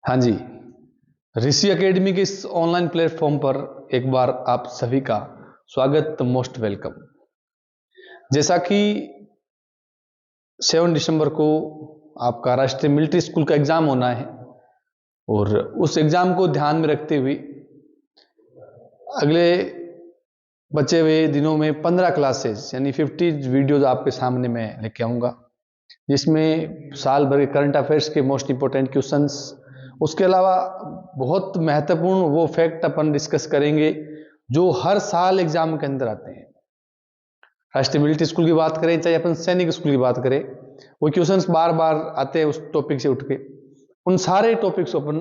हाँ जी, ऋषि एकेडमी के इस ऑनलाइन प्लेटफॉर्म पर एक बार आप सभी का स्वागत, मोस्ट वेलकम। जैसा कि 7 दिसंबर को आपका राष्ट्रीय मिलिट्री स्कूल का एग्जाम होना है और उस एग्जाम को ध्यान में रखते हुए अगले बचे हुए दिनों में 15 क्लासेस यानी 50 वीडियोज आपके सामने मैं लेके आऊँगा, जिसमें साल भर के करंट अफेयर्स के मोस्ट इंपॉर्टेंट क्वेश्चंस, उसके अलावा बहुत महत्वपूर्ण वो फैक्ट अपन डिस्कस करेंगे जो हर साल एग्जाम के अंदर आते हैं। राष्ट्रीय मिलिट्री स्कूल की बात करें चाहे अपन सैनिक स्कूल की बात करें, वो क्वेश्चंस बार बार आते हैं उस टॉपिक से उठ के। उन सारे टॉपिक्स अपन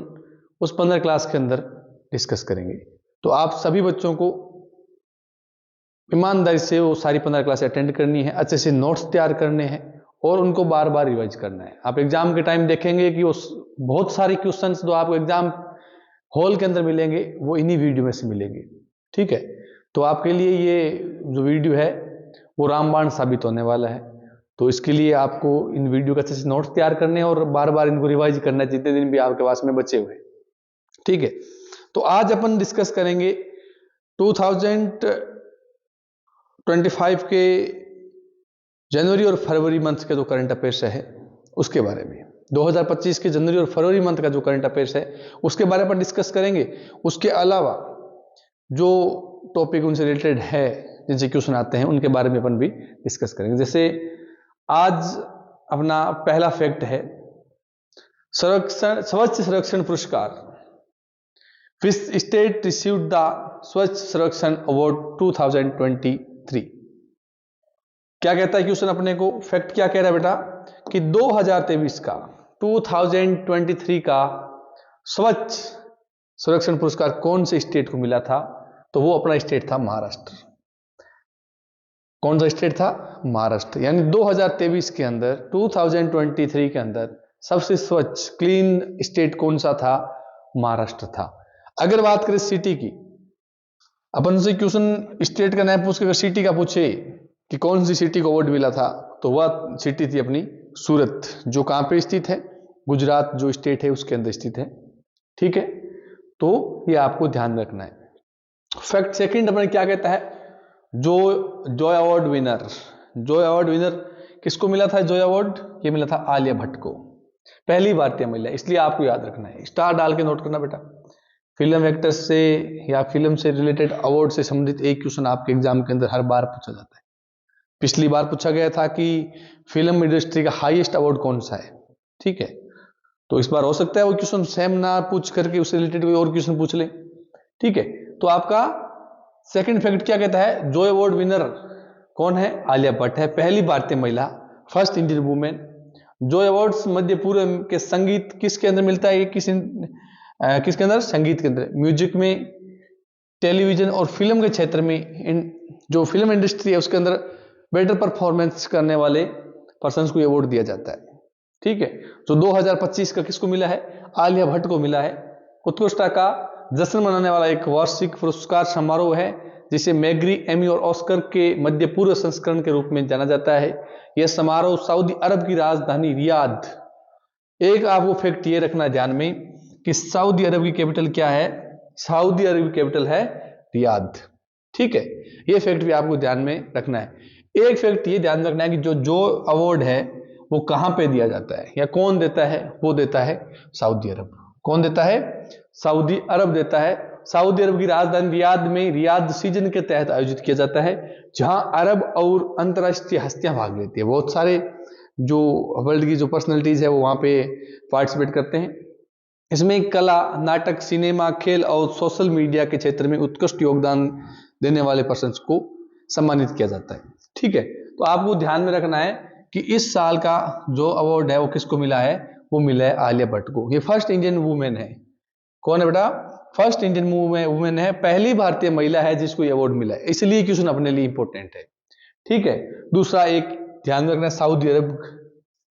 उस 15 क्लास के अंदर डिस्कस करेंगे। तो आप सभी बच्चों को ईमानदारी से वो सारी 15 क्लास अटेंड करनी है, अच्छे से नोट्स तैयार करने हैं और उनको बार बार रिवाइज करना है। आप एग्जाम के टाइम देखेंगे कि उस बहुत सारे क्वेश्चंस जो आपको एग्जाम हॉल के अंदर मिलेंगे वो इन्हीं वीडियो में से मिलेंगे। ठीक है, तो आपके लिए ये जो वीडियो है वो रामबाण साबित होने वाला है। तो इसके लिए आपको इन वीडियो का अच्छे से नोट्स तैयार करने हैं और बार बार इनको रिवाइज करना है जितने दिन भी आपके पास में बचे हुए। ठीक है, तो आज अपन डिस्कस करेंगे 2025 के जनवरी और फरवरी मंथ के जो करंट अफेयर्स है उसके बारे में। 2025 के जनवरी और फरवरी मंथ का जो करंट अफेयर्स है उसके बारे में डिस्कस करेंगे। उसके अलावा जो टॉपिक उनसे रिलेटेड है, जिनसे क्वेश्चन आते हैं, उनके बारे में अपन भी डिस्कस करेंगे। जैसे आज अपना पहला फैक्ट है स्वच्छ सर्वेक्षण पुरस्कार। विच स्टेट रिसीव्ड द स्वच्छ सर्वेक्षण अवार्ड 2023? क्या कहता है क्वेश्चन अपने को? फैक्ट क्या कह रहा है बेटा कि 2023 का स्वच्छ सर्वेक्षण पुरस्कार कौन से स्टेट को मिला था? तो वो अपना स्टेट था महाराष्ट्र। कौन सा स्टेट था? महाराष्ट्र। यानी 2023 के अंदर 2023 के अंदर सबसे स्वच्छ क्लीन स्टेट कौन सा था? महाराष्ट्र था। अगर बात करें सिटी की, अपन से क्वेश्चन स्टेट का नाम पूछ के अगर सिटी का पूछे कि कौन सी सिटी को अवार्ड मिला था, तो वह सिटी थी अपनी सूरत, जो कहां पे स्थित है? गुजरात जो स्टेट है उसके अंदर स्थित है। ठीक है, तो ये आपको ध्यान रखना है। फैक्ट सेकंड अपने क्या कहता है? जॉय अवार्ड विनर किसको मिला था? जॉय अवार्ड ये मिला था आलिया भट्ट को, पहली भारतीय महिला। इसलिए आपको याद रखना है, स्टार डाल के नोट करना बेटा। फिल्म एक्टर्स से या फिल्म से रिलेटेड अवार्ड से संबंधित एक क्वेश्चन आपके एग्जाम के अंदर हर बार पूछा जाता है। पिछली बार पूछा गया था कि फिल्म इंडस्ट्री का हाईएस्ट अवार्ड कौन सा है। ठीक है, तो इस बार हो सकता है वो क्वेश्चन सेम ना पूछ करके उससे रिलेटेड कोई और क्वेश्चन पूछ ले। ठीक है, तो आपका सेकंड फैक्ट क्या कहता है? जॉय अवार्ड विनर कौन है? आलिया भट्ट है, पहली भारतीय महिला, first Indian women. Joy Awards मध्य पूर्व के संगीत किसके अंदर मिलता है? किसके अंदर? संगीत के अंदर। म्यूजिक में, टेलीविजन और फिल्म के क्षेत्र में, जो फिल्म इंडस्ट्री है उसके अंदर बेटर परफॉर्मेंस करने वाले पर्संस को अवार्ड दिया जाता है। ठीक है, तो 2025 का किसको मिला है? आलिया भट्ट को मिला है। उत्कृष्टता का जश्न मनाने वाला एक वार्षिक पुरस्कार समारोह है जिसे मैग्री, एमी और ऑस्कर के मध्य पूर्व संस्करण के रूप में जाना जाता है। यह समारोह सऊदी अरब की राजधानी रियाद। एक आपको फैक्ट ये रखना ध्यान में कि सऊदी अरब की कैपिटल क्या है? सऊदी अरब की कैपिटल है रियाद। ठीक है, ये फैक्ट भी आपको ध्यान में रखना है। एक फैक्ट ये ध्यान रखना है कि जो अवार्ड है वो कहां पे दिया जाता है या कौन देता है? वो देता है सऊदी अरब। कौन देता है? सऊदी अरब देता है। सऊदी अरब की राजधानी रियाद में रियाद सीजन के तहत आयोजित किया जाता है, जहां अरब और अंतरराष्ट्रीय हस्तियां भाग लेती है। बहुत सारे जो वर्ल्ड की जो पर्सनैलिटीज है वो वहां पे पार्टिसिपेट करते हैं। इसमें कला, नाटक, सिनेमा, खेल और सोशल मीडिया के क्षेत्र में उत्कृष्ट योगदान देने वाले पर्सन को सम्मानित किया जाता है। ठीक है, तो आपको ध्यान में रखना है कि इस साल का जो अवार्ड है वो किसको मिला है? वो मिला है आलिया भट्ट को। ये फर्स्ट इंडियन वुमेन है। कौन है बेटा? फर्स्ट इंडियन वुमेन है, पहली भारतीय महिला है जिसको ये अवार्ड मिला है। इसलिए क्वेश्चन अपने लिए इंपॉर्टेंट है। ठीक है, दूसरा एक ध्यान रखना, सऊदी अरब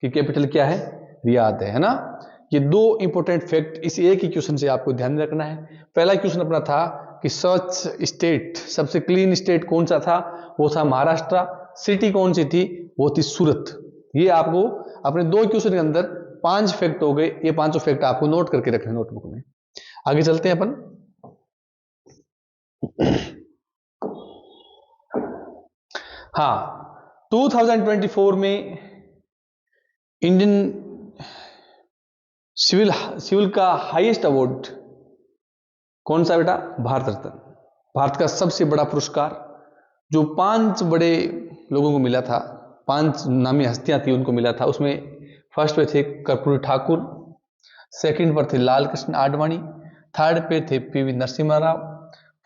की कैपिटल क्या है? रियाद है ना। ये दो इंपॉर्टेंट फैक्ट इस एक ही क्वेश्चन से आपको ध्यान रखना है। पहला क्वेश्चन अपना था कि स्वच्छ स्टेट, सबसे क्लीन स्टेट कौन सा था? वो था महाराष्ट्र। सिटी कौन सी थी? वो थी सूरत। ये आपको अपने दो क्वेश्चन के अंदर 5 फैक्ट हो गए, ये 5 फैक्ट आपको नोट करके रखने नोटबुक में। आगे चलते हैं अपन। हाँ, 2024 में इंडियन सिविल का हाईएस्ट अवार्ड कौन सा बेटा? भारत रत्न, भारत का सबसे बड़ा पुरस्कार, जो 5 बड़े लोगों को मिला था, 5 नामी हस्तियां थी उनको मिला था। उसमें फर्स्ट पे थे कर्पूरी ठाकुर, सेकंड पर थे लाल कृष्ण आडवाणी, थर्ड पे थे पीवी नरसिम्हा राव,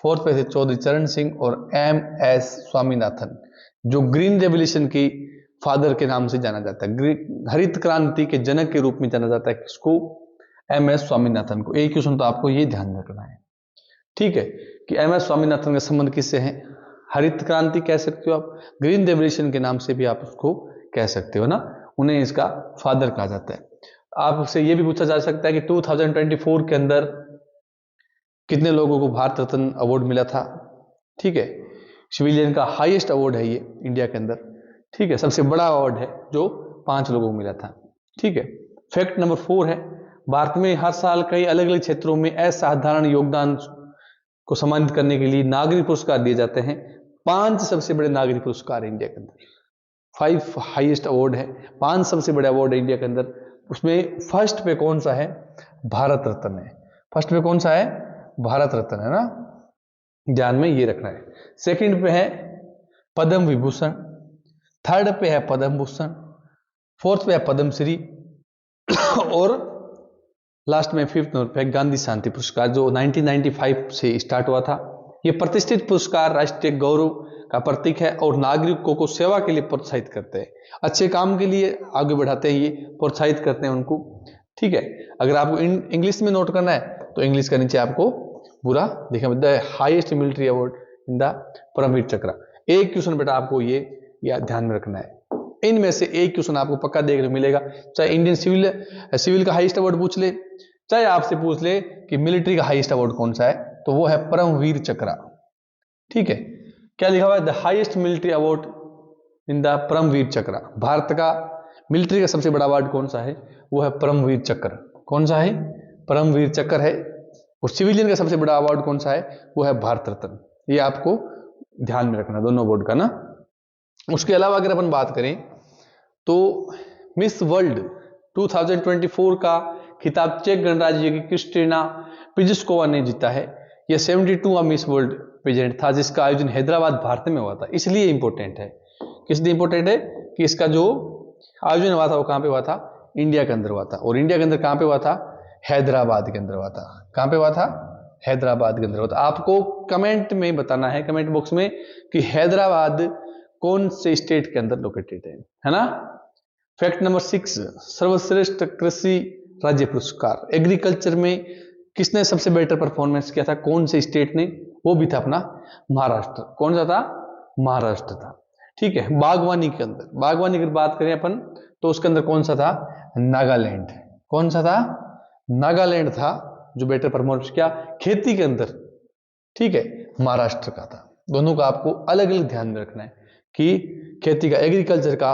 फोर्थ पे थे चौधरी चरण सिंह और MS स्वामीनाथन, जो ग्रीन रेवोल्यूशन की फादर के नाम से जाना जाता है, हरित क्रांति के जनक के रूप में जाना जाता है किसको? MS स्वामीनाथन को। एक क्वेश्चन तो आपको ये ध्यान रखना है, ठीक है, कि MS स्वामीनाथन का संबंध किससे है? हरित क्रांति कह सकते हो आप, ग्रीन रेवोल्यूशन के नाम से भी आप उसको कह सकते हो ना, उन्हें इसका फादर कहा जाता है। आपसे यह भी पूछा जा सकता है कि 2024 के अंदर कितने लोगों को भारत रत्न अवार्ड मिला था? ठीक है, सिविलियन का हाईएस्ट अवार्ड है ये इंडिया के अंदर, ठीक है, सबसे बड़ा अवार्ड है जो 5 लोगों को मिला था, ठीक है। फैक्ट नंबर 4 है, भारत में हर साल कई अलग अलग क्षेत्रों में असाधारण योगदान को सम्मानित करने के लिए नागरिक पुरस्कार दिए जाते हैं। 5 सबसे बड़े नागरिक पुरस्कार है इंडिया के अंदर, 5 हाईएस्ट अवार्ड है, 5 सबसे बड़े अवार्ड है इंडिया के अंदर। उसमें फर्स्ट पे कौन सा है? भारत रत्न है। फर्स्ट पे कौन सा है? भारत रत्न है ना, ध्यान में ये रखना है। सेकंड पे है पद्म विभूषण, थर्ड पे है पद्म भूषण, फोर्थ पे है पद्मश्री और लास्ट में 5th नंबर पे गांधी शांति पुरस्कार, जो 1995 से स्टार्ट हुआ था। यह प्रतिष्ठित पुरस्कार राष्ट्रीय गौरव का प्रतीक है और नागरिकों को सेवा के लिए प्रोत्साहित करते हैं, अच्छे काम के लिए आगे बढ़ाते हैं, ये प्रोत्साहित करते हैं उनको, ठीक है। अगर आपको इंग्लिश में नोट करना है तो इंग्लिश का नीचे आपको पूरा देखा, the highest military award in the Paramvir Chakra. एक क्वेश्चन बेटा आपको ये ध्यान में रखना है, इनमें से एक क्वेश्चन आपको पक्का देखने को मिलेगा, चाहे इंडियन सिविल का हाईएस्ट अवार्ड पूछ ले, चाहे आपसे पूछ ले कि मिलिट्री का हाईएस्ट अवार्ड कौन सा है, तो वो है परमवीर चक्र, ठीक है। क्या लिखा हुआ है? The highest military award in the Paramvir Chakra. Bharat का मिलिट्री का सबसे बड़ा अवार्ड कौन सा है? वो है परमवीर चक्र। कौन सा है? परमवीर चक्र है। और सिविलियन का सबसे बड़ा अवार्ड कौन सा है? वो है भारत रत्न। ये आपको ध्यान में रखना दोनों अवार्ड का ना। उसके अलावा अगर अपन बात करें तो मिस वर्ल्ड 2024 का खिताब चेक गणराज्य की क्रिस्टिना पिजुस्कोवा ने जीता है। यह 72वां मिस वर्ल्ड पेजेंट था जिसका आयोजन हैदराबाद भारत में हुआ था, इसलिए इंपॉर्टेंट है। किस लिए इंपॉर्टेंट है? कि इसका जो आयोजन हुआ था वो कहां पे हुआ था? इंडिया के अंदर हुआ था। और इंडिया के अंदर कहां पे हुआ था? हैदराबाद के अंदर हुआ था। कहां पे हुआ था? हैदराबाद के अंदर हुआ था। आपको कमेंट में बताना है, कमेंट बॉक्स में, कि हैदराबाद कौन से स्टेट के अंदर लोकेटेड है ना। फैक्ट नंबर 6, सर्वश्रेष्ठ कृषि राज्य पुरस्कार एग्रीकल्चर में किसने सबसे बेटर परफॉर्मेंस किया था? कौन से स्टेट ने? वो भी था अपना महाराष्ट्र। कौन सा था? महाराष्ट्र था, ठीक है। बागवानी के अंदर, बागवानी की बात करें अपन तो उसके अंदर कौन सा था? नागालैंड। कौन सा था? नागालैंड था जो बेटर परफॉर्मेंस किया। खेती के अंदर, ठीक है, महाराष्ट्र का था। दोनों का आपको अलग अलग ध्यान में रखना है कि खेती का, एग्रीकल्चर का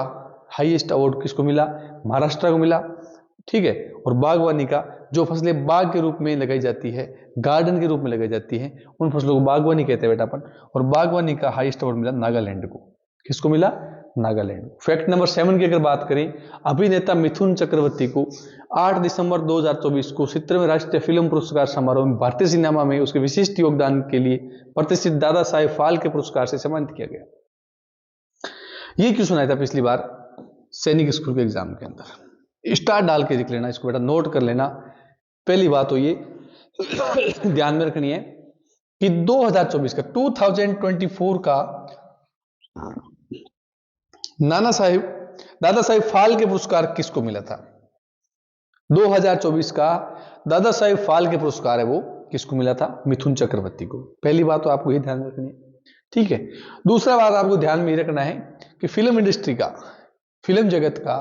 हाईएस्ट अवार्ड किसको मिला? महाराष्ट्र को मिला, ठीक है। और बागवानी का, जो फसलें बाग के रूप में लगाई जाती है, गार्डन के रूप में लगाई जाती है, उन फसलों को बागवानी कहते हैं बेटा अपन। और बागवानी का हाईएस्ट अवार्ड मिला नागालैंड को। किसको मिला? नागालैंड। फैक्ट नंबर 7 की अगर बात करें, अभिनेता मिथुन चक्रवर्ती को 8 दिसंबर 2024 को 70वें राष्ट्रीय फिल्म पुरस्कार समारोह में भारतीय सिनेमा में उसके विशिष्ट योगदान के लिए प्रतिष्ठित दादा साहेब फाल्के पुरस्कार से सम्मानित किया गया। ये क्यों सुनाया था पिछली बार सैनिक स्कूल के एग्जाम के अंदर? स्टार डाल के लिख लेना, इसको बेटा नोट कर लेना। पहली बात तो ये ध्यान में रखनी है कि 2024 का 2024 का दादा साहेब फाल्के पुरस्कार किसको मिला था? 2024 का दादा साहेब फाल्के पुरस्कार है वो किसको मिला था? मिथुन चक्रवर्ती को। पहली बात तो आपको ये ध्यान रखनी है, ठीक है। दूसरा बात आपको ध्यान में रखना है कि फिल्म इंडस्ट्री का, फिल्म जगत का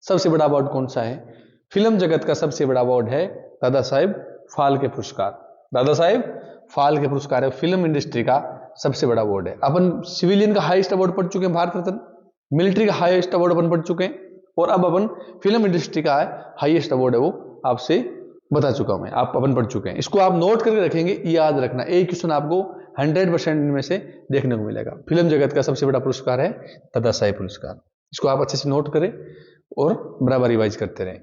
सबसे बड़ा अवार्ड कौन सा है? फिल्म जगत का सबसे बड़ा अवार्ड है दादा साहेब फाल्के पुरस्कार। दादा साहेब फाल्के पुरस्कार है, फिल्म इंडस्ट्री का सबसे बड़ा अवार्ड है। अपन सिविलियन का हाईएस्ट अवार्ड पढ़ चुके हैं भारत रत्न, मिलिट्री का हाईएस्ट अवार्ड अपन पढ़ चुके हैं, और अब अपन फिल्म इंडस्ट्री का हाईएस्ट अवार्ड है वो आपसे बता चुका हूं मैं, आप अपन पढ़ चुके हैं। इसको आप नोट करके रखेंगे, याद रखना। एक क्वेश्चन आपको 100% में से देखने को मिलेगा। फिल्म जगत का सबसे बड़ा पुरस्कार है दादा साहेब पुरस्कार। इसको आप अच्छे से नोट करें और बराबर रिवाइज करते रहें।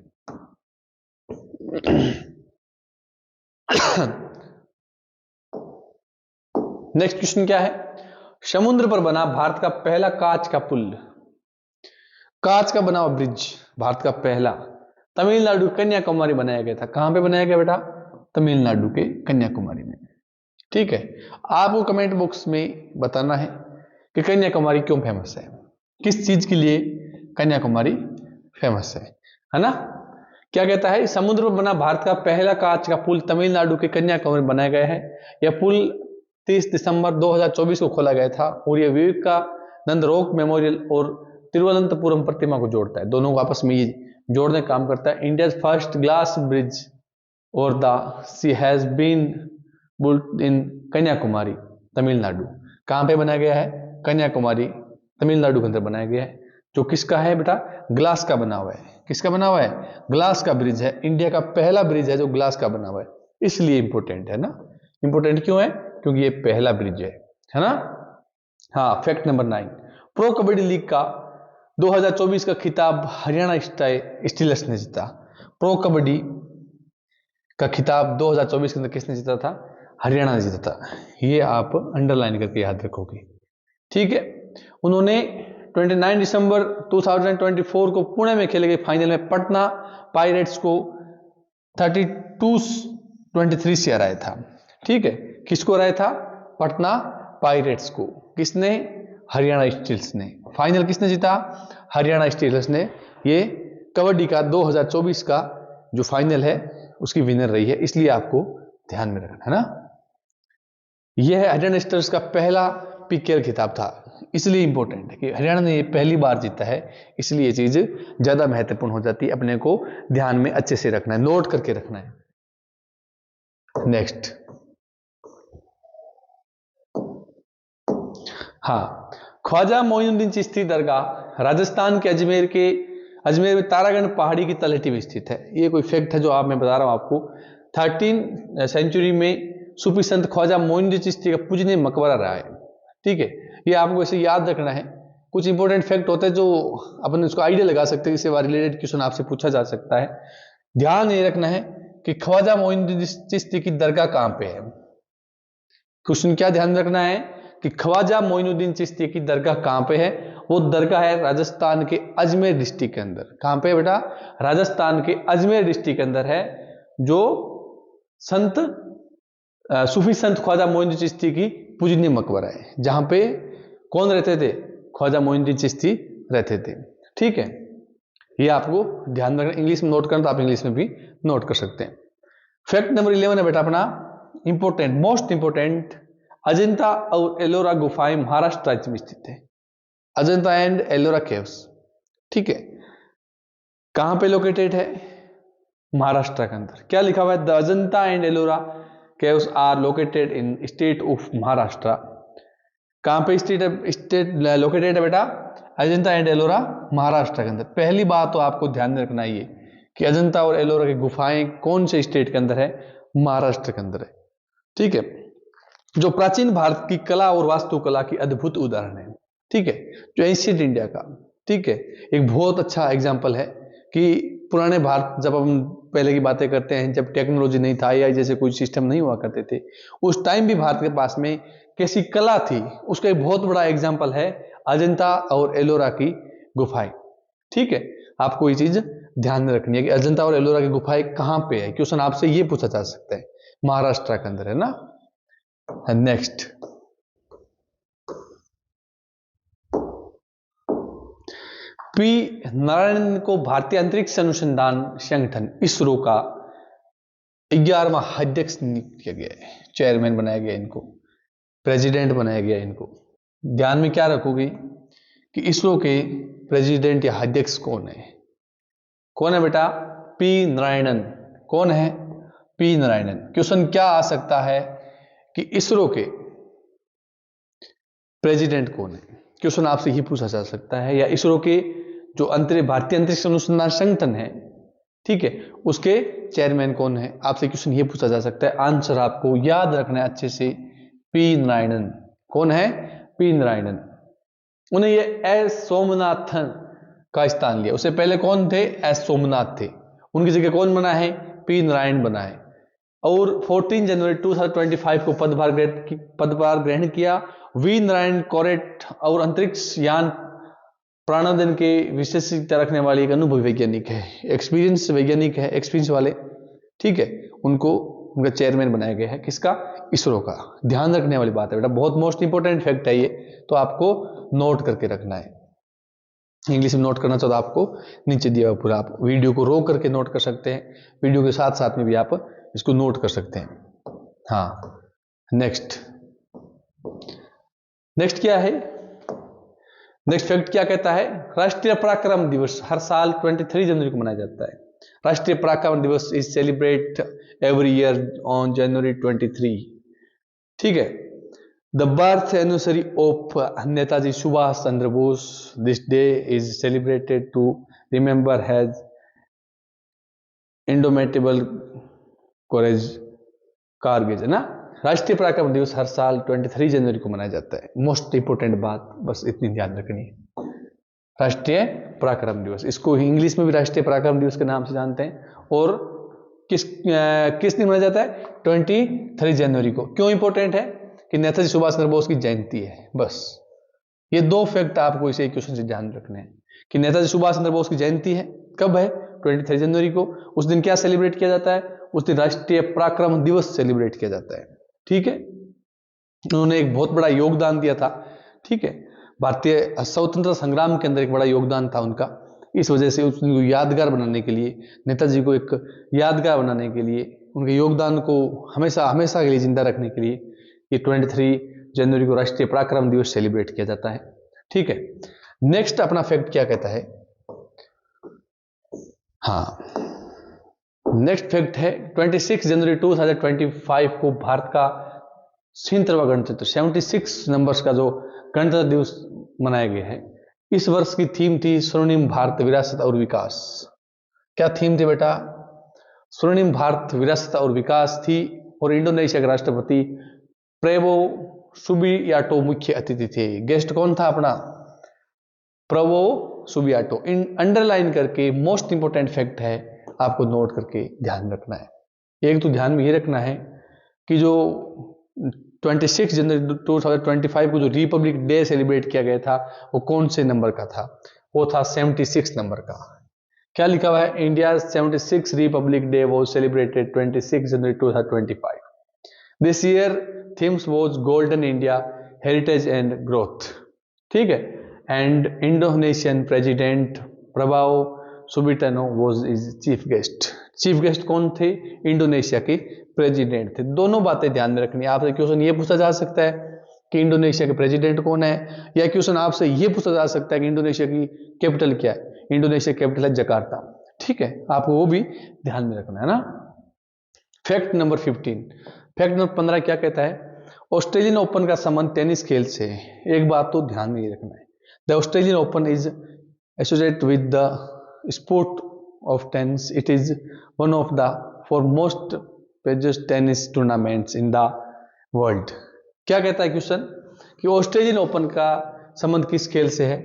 नेक्स्ट क्वेश्चन क्या है? समुद्र पर बना भारत का पहला कांच का पुल, कांच का बना हुआ ब्रिज, भारत का पहला, तमिलनाडु कन्याकुमारी बनाया गया था। कहां पे बनाया गया बेटा? तमिलनाडु के कन्याकुमारी में। ठीक है, आपको कमेंट बॉक्स में बताना है कि कन्याकुमारी क्यों फेमस है, किस चीज के लिए कन्याकुमारी फेमस है ना? क्या कहता है? समुद्र पर बना भारत का पहला कांच का पुल तमिलनाडु के कन्याकुमारी में बनाया गया है। यह पुल 30 दिसंबर 2024 को खोला गया था और यह विवेकानंद रॉक मेमोरियल और तिरुवनंतपुरम प्रतिमा को जोड़ता है। दोनों को आपस में ये जोड़ने का काम करता है। इंडिया फर्स्ट ग्लास ब्रिज और the sea has been built in Kanyakumari Tamil Nadu. कहां पे बनाया गया है? कन्याकुमारी तमिलनाडु के अंदर बनाया गया है। जो किसका है बेटा? ग्लास का बना हुआ है। किसका बना हुआ है? ग्लास का ब्रिज है। इंडिया का पहला ब्रिज है जो ग्लास का बना हुआ है, इसलिए इंपोर्टेंट है ना। इंपोर्टेंट क्यों है? क्योंकि ये पहला ब्रिज है ना। हाँ, fact number 9, pro kabaddi league का 2024 का खिताब हरियाणा स्टीलर्स ने जीता। प्रो कबड्डी का खिताब 2024 के अंदर किसने जीता था? हरियाणा ने जीता था। ये आप अंडरलाइन करके याद रखोगे। ठीक है, उन्होंने 29 दिसंबर 2024 को पुणे में खेले गए फाइनल में पटना पायरेट्स को 32-23 से हराया था। ठीक है, किसको हराया था? पटना पायरेट्स को। किसने? हरियाणा स्टील्स ने। फाइनल किसने जीता? हरियाणा स्टील्स ने। ये कबड्डी का 2024 का जो फाइनल है उसकी विनर रही है, इसलिए आपको ध्यान में रखना है ना। यह हरियाणा स्टील्स का पहला पीकेएल खिताब था, इसलिए इंपॉर्टेंट है कि हरियाणा ने ये पहली बार जीता है, इसलिए ये चीज ज्यादा महत्वपूर्ण हो जाती है। अपने को ध्यान में अच्छे से रखना है, नोट करके रखना है। नेक्स्ट, हाँ, ख्वाजा मोइनुद्दीन चिश्ती दरगाह राजस्थान के अजमेर में तारागढ़ पहाड़ी की तलहटी में स्थित है। ये कोई फैक्ट है जो आप मैं बता रहा हूं आपको। 13वीं सेंचुरी में सूफी संत ख्वाजा मोइनुद्दीन चिश्ती का पूजनीय मकबरा रहा है। ठीक है, ये आपको ऐसे याद रखना है। कुछ इंपॉर्टेंट फैक्ट होते हैं जो अपन उसको आइडिया लगा सकते हैं, इससे रिलेटेड क्वेश्चन आपसे पूछा जा सकता है। ध्यान ये रखना है कि ख्वाजा मोइनुद्दीन चिश्ती की दरगाह कहां पे है। क्वेश्चन क्या ध्यान रखना है कि ख्वाजा मोइनुद्दीन चिश्ती की दरगाह कहां पे है? वो दरगाह है राजस्थान के अजमेर डिस्ट्रिक्ट के अंदर। कहां पे है बेटा? राजस्थान के अजमेर डिस्ट्रिक्ट के अंदर है, जो सूफी संत ख्वाजा मोइनुद्दीन चिश्ती की पूजनीय मकबरा है, जहां पे कौन रहते थे? ख्वाजा मोइनुद्दीन चिश्ती रहते थे। ठीक है, ये आपको ध्यान रखना। इंग्लिश में नोट करना तो आप इंग्लिश में भी नोट कर सकते हैं। फैक्ट नंबर 11 है बेटा अपना इंपॉर्टेंट, मोस्ट इंपॉर्टेंट, अजंता और एलोरा गुफाएं महाराष्ट्र राज्य में स्थित है। Ajanta and Ellora caves. ठीक है, कहां पे लोकेटेड है? महाराष्ट्र के अंदर। क्या लिखा हुआ है? The Ajanta and Ellora caves are located in state of Maharashtra. कहां पे स्टेट लोकेटेड है बेटा? अजंता एंड एलोरा महाराष्ट्र के अंदर। पहली बात तो आपको ध्यान में रखना ये कि अजंता और एलोरा की गुफाएं कौन से स्टेट के अंदर है? महाराष्ट्र के अंदर है। ठीक है, जो प्राचीन भारत की कला और वास्तुकला की अद्भुत उदाहरण है। ठीक है, जो एंशिएंट इंडिया का, ठीक है, एक बहुत अच्छा एग्जाम्पल है कि पुराने भारत, जब हम पहले की बातें करते हैं, जब टेक्नोलॉजी नहीं था या जैसे कोई सिस्टम नहीं हुआ करते थे, उस टाइम भी भारत के पास में कैसी कला थी, उसका एक बहुत बड़ा एग्जाम्पल है अजंता और एलोरा की गुफाएं। ठीक है, आपको ये चीज ध्यान में रखनी है कि अजंता और एलोरा की गुफाएं कहां पे है। क्वेश्चन आपसे ये पूछा जा सकता है। महाराष्ट्र के अंदर है ना। नेक्स्ट, पी नारायणन को भारतीय अंतरिक्ष अनुसंधान संगठन इसरो का 11वां अध्यक्ष नियुक्त किया गया है। चेयरमैन बनाया गया इनको, प्रेसिडेंट बनाया गया इनको। ध्यान में क्या रखोगे कि इसरो के प्रेसिडेंट या अध्यक्ष कौन है? कौन है बेटा? पी नारायणन। कौन है? पी नारायणन। क्वेश्चन क्या आ सकता है कि इसरो के प्रेसिडेंट कौन है? क्वेश्चन आपसे ही पूछा जा सकता है। या इसरो के जो भारतीय अंतरिक्ष अनुसंधान संगठन है, ठीक है, उसके चेयरमैन कौन है? आपसे क्वेश्चन ये पूछा जा सकता है। आंसर आपको याद रखना है अच्छे से, पी नारायणन। कौन है? पी नारायणन। उन्हें ये एस सोमनाथन का स्थान लिया। उससे पहले कौन थे? एस सोमनाथ थे। उनकी जगह कौन बना है? पी नारायण बना है। और 14 जनवरी 2025 को पदभार ग्रहण किया वी नारायण कोरेट, और अंतरिक्ष यान प्राणोदन के विशेषज्ञता रखने वाले एक अनुभवी वैज्ञानिक है, एक्सपीरियंस वैज्ञानिक है, एक्सपीरियंस वाले, ठीक है। उनका चेयरमैन बनाया गया है। किसका? इसरो का। ध्यान रखने वाली बात है बेटा, बहुत मोस्ट इंपोर्टेंट फैक्ट है ये, तो आपको नोट करके रखना है। इंग्लिश में नोट करना चाहो तो आपको नीचे दिया हुआ पूरा, आप वीडियो को रोक करके नोट कर सकते हैं, वीडियो के साथ साथ में भी आप इसको नोट कर सकते हैं। हाँ, नेक्स्ट क्या है? नेक्स्ट फैक्ट क्या कहता है? राष्ट्रीय पराक्रम दिवस हर साल 23 जनवरी को मनाया जाता है। Rashtriya Parakram Diwas is celebrate every year on January 23, ठीक है। The birth anniversary of Netaji Subhash Chandra Bose, this day is celebrated to remember has indomitable courage Kargil, है ना। राष्ट्रीय पराक्रम दिवस हर साल 23 जनवरी को मनाया जाता है। मोस्ट इंपोर्टेंट बात बस इतनी ध्यान रखनी है, राष्ट्रीय पराक्रम दिवस। इसको इंग्लिश में भी राष्ट्रीय पराक्रम दिवस के नाम से जानते हैं। और किस दिन मनाया जाता है? 23 जनवरी को। क्यों इंपोर्टेंट है? कि नेताजी सुभाष चंद्र बोस की जयंती है। बस ये दो फैक्ट आपको इसे क्वेश्चन से ध्यान रखने हैं कि नेताजी सुभाष चंद्र बोस की जयंती है। कब है? 23 जनवरी को। उस दिन क्या सेलिब्रेट किया जाता है? उस दिन राष्ट्रीय पराक्रम दिवस सेलिब्रेट किया जाता है, ठीक है। उन्होंने एक बहुत बड़ा योगदान दिया था, ठीक है। भारतीय स्वतंत्रता संग्राम के अंदर एक बड़ा योगदान था उनका। इस वजह से उस दिन को यादगार बनाने के लिए, नेताजी को एक यादगार बनाने के लिए, उनके योगदान को हमेशा हमेशा के लिए जिंदा रखने के लिए ये 23 जनवरी को राष्ट्रीय पराक्रम दिवस सेलिब्रेट किया जाता है, ठीक है। नेक्स्ट अपना फैक्ट क्या कहता है? हाँ, नेक्स्ट फैक्ट है 26 जनवरी 2025 को भारत का 70वां गणतंत्र 76 नंबर्स का जो गणतंत्र दिवस मनाया गया है। इस वर्ष की थीम थी स्वर्णिम भारत विरासत और विकास। क्या थीम थी बेटा? स्वर्णिम भारत विरासत और विकास थी। और इंडोनेशिया के राष्ट्रपति प्रेबो सुबियाटो मुख्य अतिथि थे। गेस्ट कौन था अपना? प्रेबो सुबियाटो। अंडरलाइन करके मोस्ट इंपोर्टेंट फैक्ट है, आपको नोट करके ध्यान रखना है। एक तो ध्यान में ये रखना है कि जो 26 जनवरी 2025 को जो रिपब्लिक डे सेलिब्रेट किया गया था वो कौन से नंबर का था? वो था 76 नंबर का। क्या लिखा हुआ है? India 76 republic day was celebrated 26 January 2025। This year themes was golden India heritage and growth, ठीक है। And Indonesian president Prabowo Subianto was is chief guest. Chief guest कौन थे? इंडोनेशिया के प्रेसिडेंट थे। दोनों बातें ध्यान में रखनी है। आपसे क्वेश्चन ये पूछा जा सकता है कि इंडोनेशिया के प्रेसिडेंट कौन है, या क्वेश्चन आपसे ये पूछा जा सकता है कि इंडोनेशिया की कैपिटल क्या है। इंडोनेशिया कैपिटल है जकार्ता, ठीक है। आपको वो भी ध्यान में रखना है ना। फैक्ट नंबर 15, फैक्ट नंबर 15 क्या कहता है? ऑस्ट्रेलियन ओपन का संबंध टेनिस खेल से है। एक बात तो ध्यान में रखना है, the Australian open is associated with the sport of tennis. It is one of the foremost prestigious tennis tournaments in the world. क्या कहता है क्वेश्चन कि ऑस्ट्रेलियन ओपन का संबंध किस खेल से है?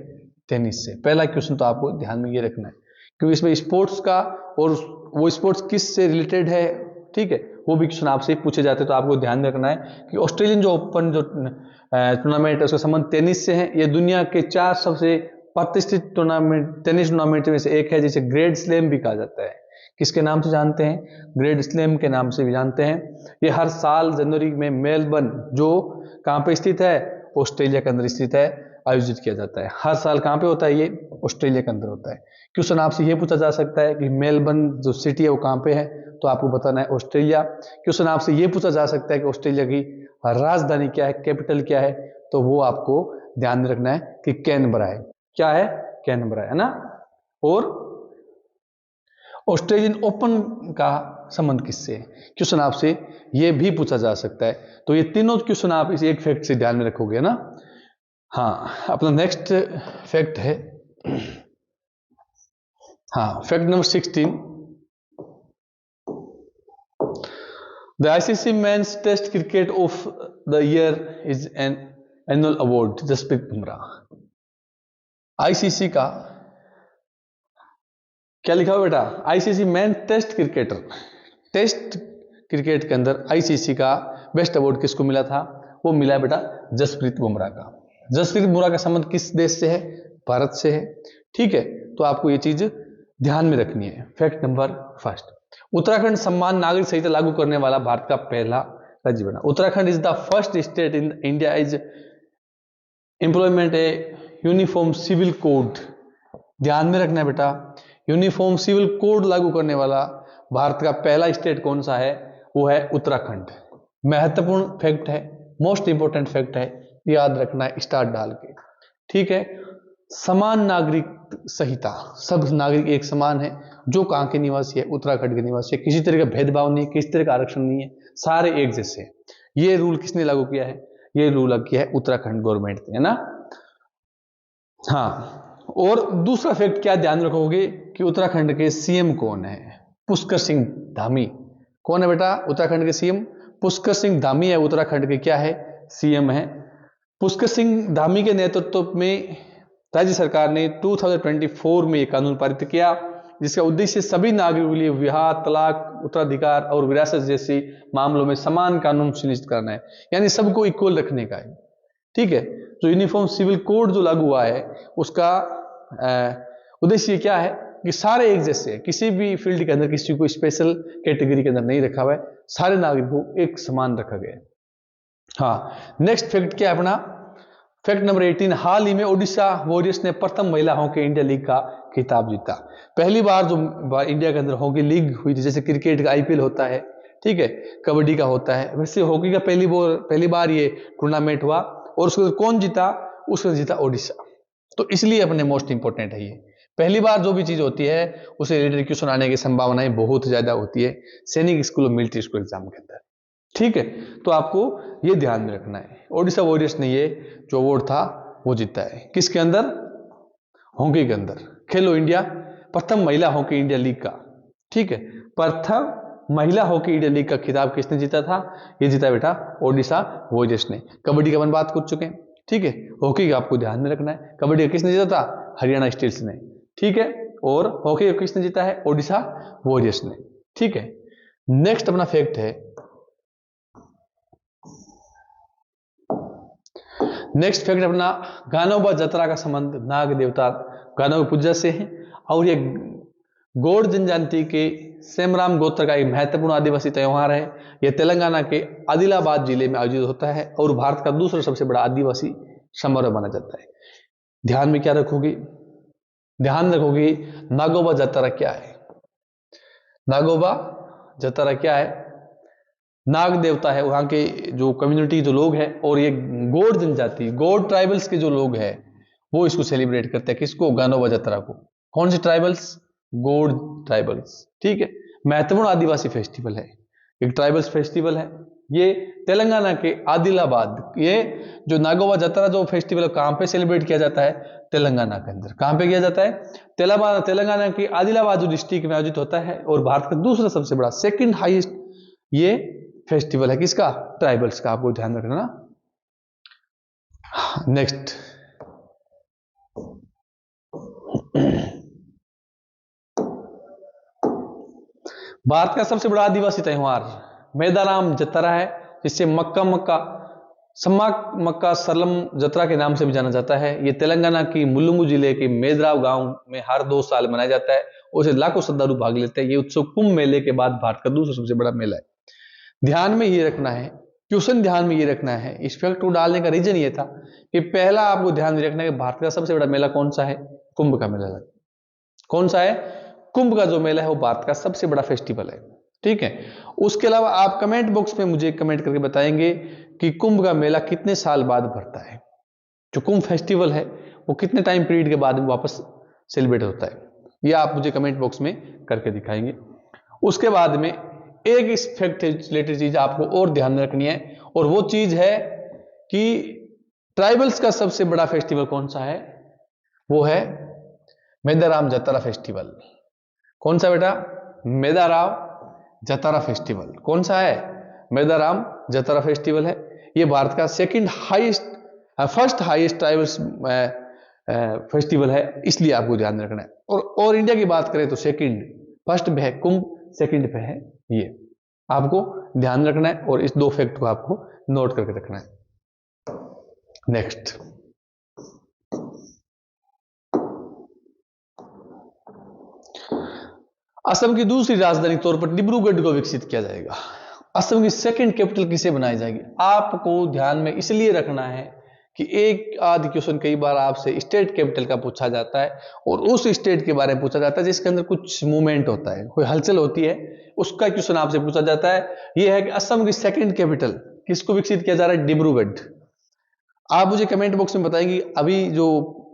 टेनिस से। पहला क्वेश्चन तो आपको ध्यान में ये रखना है क्योंकि इसमें स्पोर्ट्स का और वो स्पोर्ट्स किस से रिलेटेड है, ठीक है, वो भी क्वेश्चन आपसे पूछे जाते हैं। तो आपको ध्यान रखना है कि ऑस्ट्रेलियन जो ओपन जो टूर्नामेंट है उसका संबंध टेनिस से है। ये दुनिया के 4 सबसे प्रतिष्ठित टूर्नामेंट, टेनिस टूर्नामेंट में से एक है, जिसे ग्रैंड स्लैम भी कहा जाता है। किसके नाम से जानते हैं? ग्रैंड स्लैम के नाम से भी जानते हैं। ये हर साल जनवरी में मेलबर्न, जो कहाँ पे स्थित है? ऑस्ट्रेलिया के अंदर स्थित है, आयोजित किया जाता है। हर साल कहाँ पे होता है? ये ऑस्ट्रेलिया के अंदर होता है। क्वेश्चन आपसे ये पूछा जा सकता है कि मेलबर्न जो सिटी है वो कहाँ पे है, तो आपको बताना है ऑस्ट्रेलिया। क्वेश्चन आपसे ये पूछा जा सकता है कि ऑस्ट्रेलिया की राजधानी क्या है, कैपिटल क्या है, तो वो आपको ध्यान में रखना है कि कैनबरा है। क्या है? कैनबरा है ना। और ऑस्ट्रेलियन ओपन का संबंध किससे है? क्वेश्चन आपसे ये भी पूछा जा सकता है। तो ये तीनों क्वेश्चन आप इस एक फैक्ट से ध्यान में रखोगे ना। हाँ, अपना नेक्स्ट फैक्ट है हाँ, fact number 16, the ICC men's test cricket of the year is an annual award Jasprit Bumrah. ICC का क्या लिखा हुआ बेटा? ICC men test cricketer, test cricket के अंदर आईसीसी का बेस्ट अवार्ड किसको मिला था? वो मिला बेटा जसप्रीत बुमराह का। जसप्रीत बुमराह का संबंध किस देश से है? भारत से है। ठीक है, तो आपको ये चीज ध्यान में रखनी है। फैक्ट नंबर फर्स्ट, उत्तराखंड सम्मान नागरिक संहिता लागू करने वाला भारत का पहला राज्य बना। Uttarakhand is the first state in India is employment a uniform civil code. ध्यान में रखना है बेटा, यूनिफॉर्म सिविल कोड लागू करने वाला भारत का पहला स्टेट कौन सा है? वो है उत्तराखंड। महत्वपूर्ण फैक्ट है, मोस्ट इंपोर्टेंट फैक्ट है, याद रखना है स्टार डाल के। ठीक है, समान नागरिक संहिता, सब नागरिक एक समान है। जो कहां के निवासी है? उत्तराखंड के निवासी है। किसी तरह का भेदभाव नहीं है, किसी तरह का आरक्षण नहीं है, सारे एक जैसे हैं। ये रूल किसने लागू किया है? ये रूल लागू किया है उत्तराखंड गवर्नमेंट ने, है ना। हाँ, और दूसरा फैक्ट क्या ध्यान रखोगे कि उत्तराखंड के सीएम कौन है? पुष्कर सिंह धामी। कौन है बेटा? उत्तराखंड के सीएम पुष्कर सिंह धामी है। उत्तराखंड के क्या है? सीएम है। पुष्कर सिंह धामी के नेतृत्व में राज्य सरकार ने 2024 में यह कानून पारित किया, जिसका उद्देश्य सभी नागरिकों के लिए विवाह, तलाक, उत्तराधिकार और विरासत जैसे मामलों में समान कानून सुनिश्चित करना है, यानी सबको इक्वल रखने का है। ठीक है, जो यूनिफॉर्म सिविल कोड जो लागू हुआ है उसका उद्देश्य क्या है कि सारे एक जैसे हैं, किसी भी फील्ड के अंदर किसी को स्पेशल कैटेगरी के अंदर नहीं रखा हुआ है, सारे नागरिकों को एक समान रखा गया है। हाँ, नेक्स्ट फैक्ट क्या है अपना? फैक्ट नंबर 18, हाल ही में ओडिशा वॉरियर्स ने प्रथम महिला हॉकी इंडिया लीग का खिताब जीता। पहली बार जो इंडिया के अंदर हॉकी लीग हुई थी, जैसे क्रिकेट का आईपीएल होता है, ठीक है, कबड्डी का होता है, वैसे हॉकी का पहली बार ये टूर्नामेंट हुआ। और उसको कौन जीता? उसने जीता ओडिशा। तो इसलिए अपने मोस्ट इंपोर्टेंट है ये। पहली बार जो भी चीज होती है उसे रिलेटेड क्वेश्चन आने की संभावनाएं बहुत ज्यादा होती है सैनिक स्कूल और मिलिट्री स्कूल एग्जाम के अंदर। ठीक है, तो आपको ये ध्यान में रखना है। ओडिशा वॉरियर्स ने ये जो अवार्ड था वो जीता है। किसके अंदर? हॉकी के अंदर। खेलो इंडिया प्रथम महिला हॉकी इंडिया लीग का। ठीक है, प्रथम महिला हॉकी इंडिया लीग का खिताब किसने जीता था? ये जीता बेटा ओडिशा वॉरियर्स ने। कबड्डी का अपन बात कर चुके हैं। ठीक है, हॉकी का आपको ध्यान में रखना है। कबड्डी का किसने जीता था? हरियाणा स्टेट्स ने। ठीक है, और हॉकी का किसने जीता है? ओडिशा वॉरियर्स ने। ठीक है, नेक्स्ट अपना फैक्ट है, नेक्स्ट फैक्ट अपना गानोबा जतरा का संबंध नाग देवता गानव पूजा से है। और ये गौड़ जनजाति के सेमराम गोत्र का एक महत्वपूर्ण आदिवासी त्योहार है। यह तेलंगाना के आदिलाबाद जिले में आयोजित होता है और भारत का दूसरा सबसे बड़ा आदिवासी समारोह माना जाता है। ध्यान में क्या रखोगे? ध्यान रखोगे नागोबा जतरा क्या है? नागोबा जतरा क्या है? नाग देवता है, वहां के जो कम्युनिटी जो लोग हैं, और ये गौड़ जनजाति, गौड़ ट्राइबल्स के जो लोग हैं वो इसको सेलिब्रेट करते हैं। किसको? गानोबा जतरा को। कौन से ट्राइबल्स? गौड़ ट्राइबल्स। ठीक है, महत्वपूर्ण आदिवासी फेस्टिवल है, एक ट्राइबल्स फेस्टिवल है। ये तेलंगाना के आदिलाबाद, ये जो नागोबा जतरा जो फेस्टिवल है कहां पे सेलिब्रेट किया जाता है? तेलंगाना के अंदर। कहां पे किया जाता है? तेलंगाना के आदिलाबाद जो डिस्ट्रिक्ट में आयोजित होता है, और भारत का दूसरा सबसे बड़ा सेकंड हाईएस्ट ये फेस्टिवल है। किसका? ट्राइबल्स का। आपको ध्यान रखना ना। नेक्स्ट, भारत का सबसे बड़ा आदिवासी त्योहार मेदाराम जतरा है, जिससे मक्का सलम जतरा के नाम से भी जाना जाता है। यह तेलंगाना की मुलुगु जिले के मेदराव गांव में हर 2 साल मनाया जाता है, उसे लाखों श्रद्धालु भाग लेते हैं। यह उत्सव कुंभ मेले के बाद भारत का दूसरा सबसे बड़ा मेला है। ध्यान में ये रखना है, क्वेश्चन ध्यान में ये रखना है। इस फैक्ट को डालने का रीजन ये था कि पहला आपको ध्यान में रखना है कि भारत का सबसे बड़ा मेला कौन सा है? कुंभ का मेला है। कौन सा है? कुंभ का जो मेला है वो भारत का सबसे बड़ा फेस्टिवल है। ठीक है, उसके अलावा आप कमेंट बॉक्स में मुझे कमेंट करके बताएंगे कि कुंभ का मेला कितने साल बाद भरता है। जो कुंभ फेस्टिवल है वो कितने टाइम पीरियड के बाद वापस सेलिब्रेट होता है, यह आप मुझे कमेंट बॉक्स में करके दिखाएंगे। उसके बाद में एक इस फैक्ट रिलेटेड चीज आपको और ध्यान में रखनी है, और वो चीज है कि ट्राइबल्स का सबसे बड़ा फेस्टिवल कौन सा है? वो है मेदाराम जतरा फेस्टिवल। कौन सा बेटा? मेदाराम जतारा फेस्टिवल। कौन सा है? मेदाराम जतारा फेस्टिवल है। ये भारत का फर्स्ट हाईएस्ट ट्राइबल्स फेस्टिवल है, इसलिए आपको ध्यान रखना है। और इंडिया की बात करें तो सेकंड, फर्स्ट पे है कुंभ, सेकंड पे है ये, आपको ध्यान रखना है और इस दो फैक्ट को आपको नोट करके रखना है। नेक्स्ट, असम की दूसरी राजधानी तौर पर डिब्रूगढ़ को विकसित किया जाएगा। असम की सेकंड कैपिटल किसे बनाई जाएगी? आपको ध्यान में इसलिए रखना है कि एक आध क्वेश्चन कई बार आपसे स्टेट कैपिटल का पूछा जाता है और उस स्टेट के बारे में पूछा जाता है जिसके अंदर कुछ मूवमेंट होता है, कोई हलचल होती है, उसका क्वेश्चन आपसे पूछा जाता है। यह है कि असम की सेकंड कैपिटल किसको विकसित किया जा रहा है? डिब्रूगढ़। आप मुझे कमेंट बॉक्स में बताएंगे अभी जो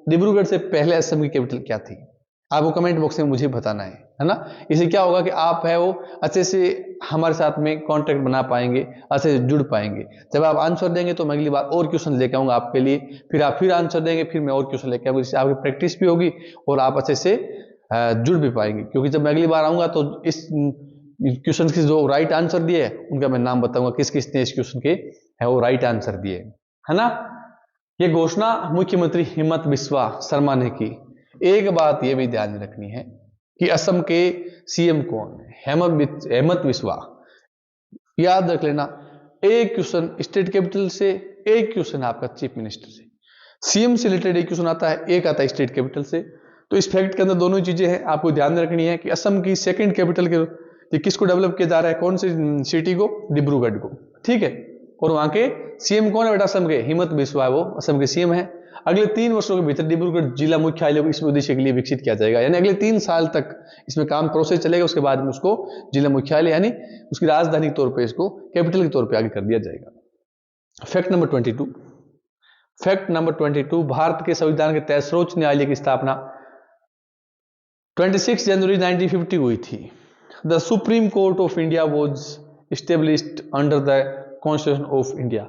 डिब्रूगढ़ से पहले असम की कैपिटल क्या थी, आपको कमेंट बॉक्स में मुझे बताना है ना। इससे क्या होगा कि आप है वो अच्छे से हमारे साथ में कांटेक्ट बना पाएंगे, अच्छे से जुड़ पाएंगे। जब आप आंसर देंगे तो मैं अगली बार और क्वेश्चन लेकर आऊंगा आपके लिए, फिर आप फिर आंसर देंगे, फिर मैं और क्वेश्चन लेकर आऊंगा, जिससे आपकी प्रैक्टिस भी होगी और आप अच्छे से जुड़ भी पाएंगे। क्योंकि जब मैं अगली बार आऊंगा तो इस क्वेश्चन के जो राइट आंसर दिए उनका मैं नाम बताऊंगा, किस किस ने इस क्वेश्चन के है वो राइट आंसर दिए, है ना। ये घोषणा मुख्यमंत्री हेमंत बिस्वा शर्मा ने की। एक बात यह भी ध्यान में रखनी है कि असम के सीएम कौन है? हेमंत बिस्वा। याद रख लेना, एक क्वेश्चन स्टेट कैपिटल से, एक क्वेश्चन आपका चीफ मिनिस्टर से। सीएम से रिलेटेड एक क्वेश्चन आता है, एक आता है स्टेट कैपिटल से। तो इस फैक्ट के अंदर दोनों चीजें हैं, आपको ध्यान में रखनी है कि असम की सेकंड कैपिटल के किसको डेवलप किया जा रहा है, कौन सी सिटी को? डिब्रूगढ़ को, ठीक है। और वहां के सीएम कौन है बेटा? असम के हेमंत बिस्वा, वो असम के सीएम है। अगले 3 वर्षों के भीतर डिब्रूगढ़ जिला मुख्यालय को इस उद्देश्य के लिए विकसित किया जाएगा, यानी अगले 3 साल तक इसमें काम प्रोसेस चलेगा, उसके बाद में उसको जिला मुख्यालय यानी उसकी राजधानी के तौर पे, इसको कैपिटल के तौर पे आगे कर दिया जाएगा। Fact number 22, fact number 22, Bharat के संविधान के तहत सर्वोच्च न्यायालय की स्थापना 26 जनवरी 1950 हुई थी। The supreme court of India was established under the constitution of India.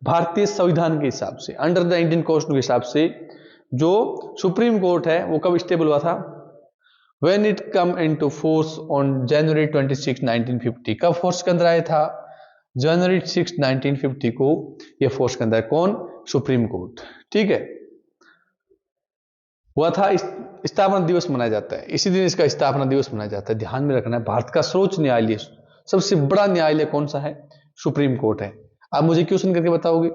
भारतीय संविधान के हिसाब से, अंडर द इंडियन कॉन्स्टिट्यूशन के हिसाब से जो सुप्रीम कोर्ट है वो कब स्टेबल हुआ था? When it come into force on January 26, 1950। कब फोर्स के अंदर आया था? जनवरी 6, 1950 को यह फोर्स के अंदर। कौन? सुप्रीम कोर्ट, ठीक है, हुआ था। स्थापना दिवस मनाया जाता है, इसी दिन इसका स्थापना दिवस मनाया जाता है। ध्यान में रखना है, भारत का सर्वोच्च न्यायालय, सबसे बड़ा न्यायालय कौन सा है? सुप्रीम कोर्ट है। आप मुझे क्वेश्चन करके बताओगे,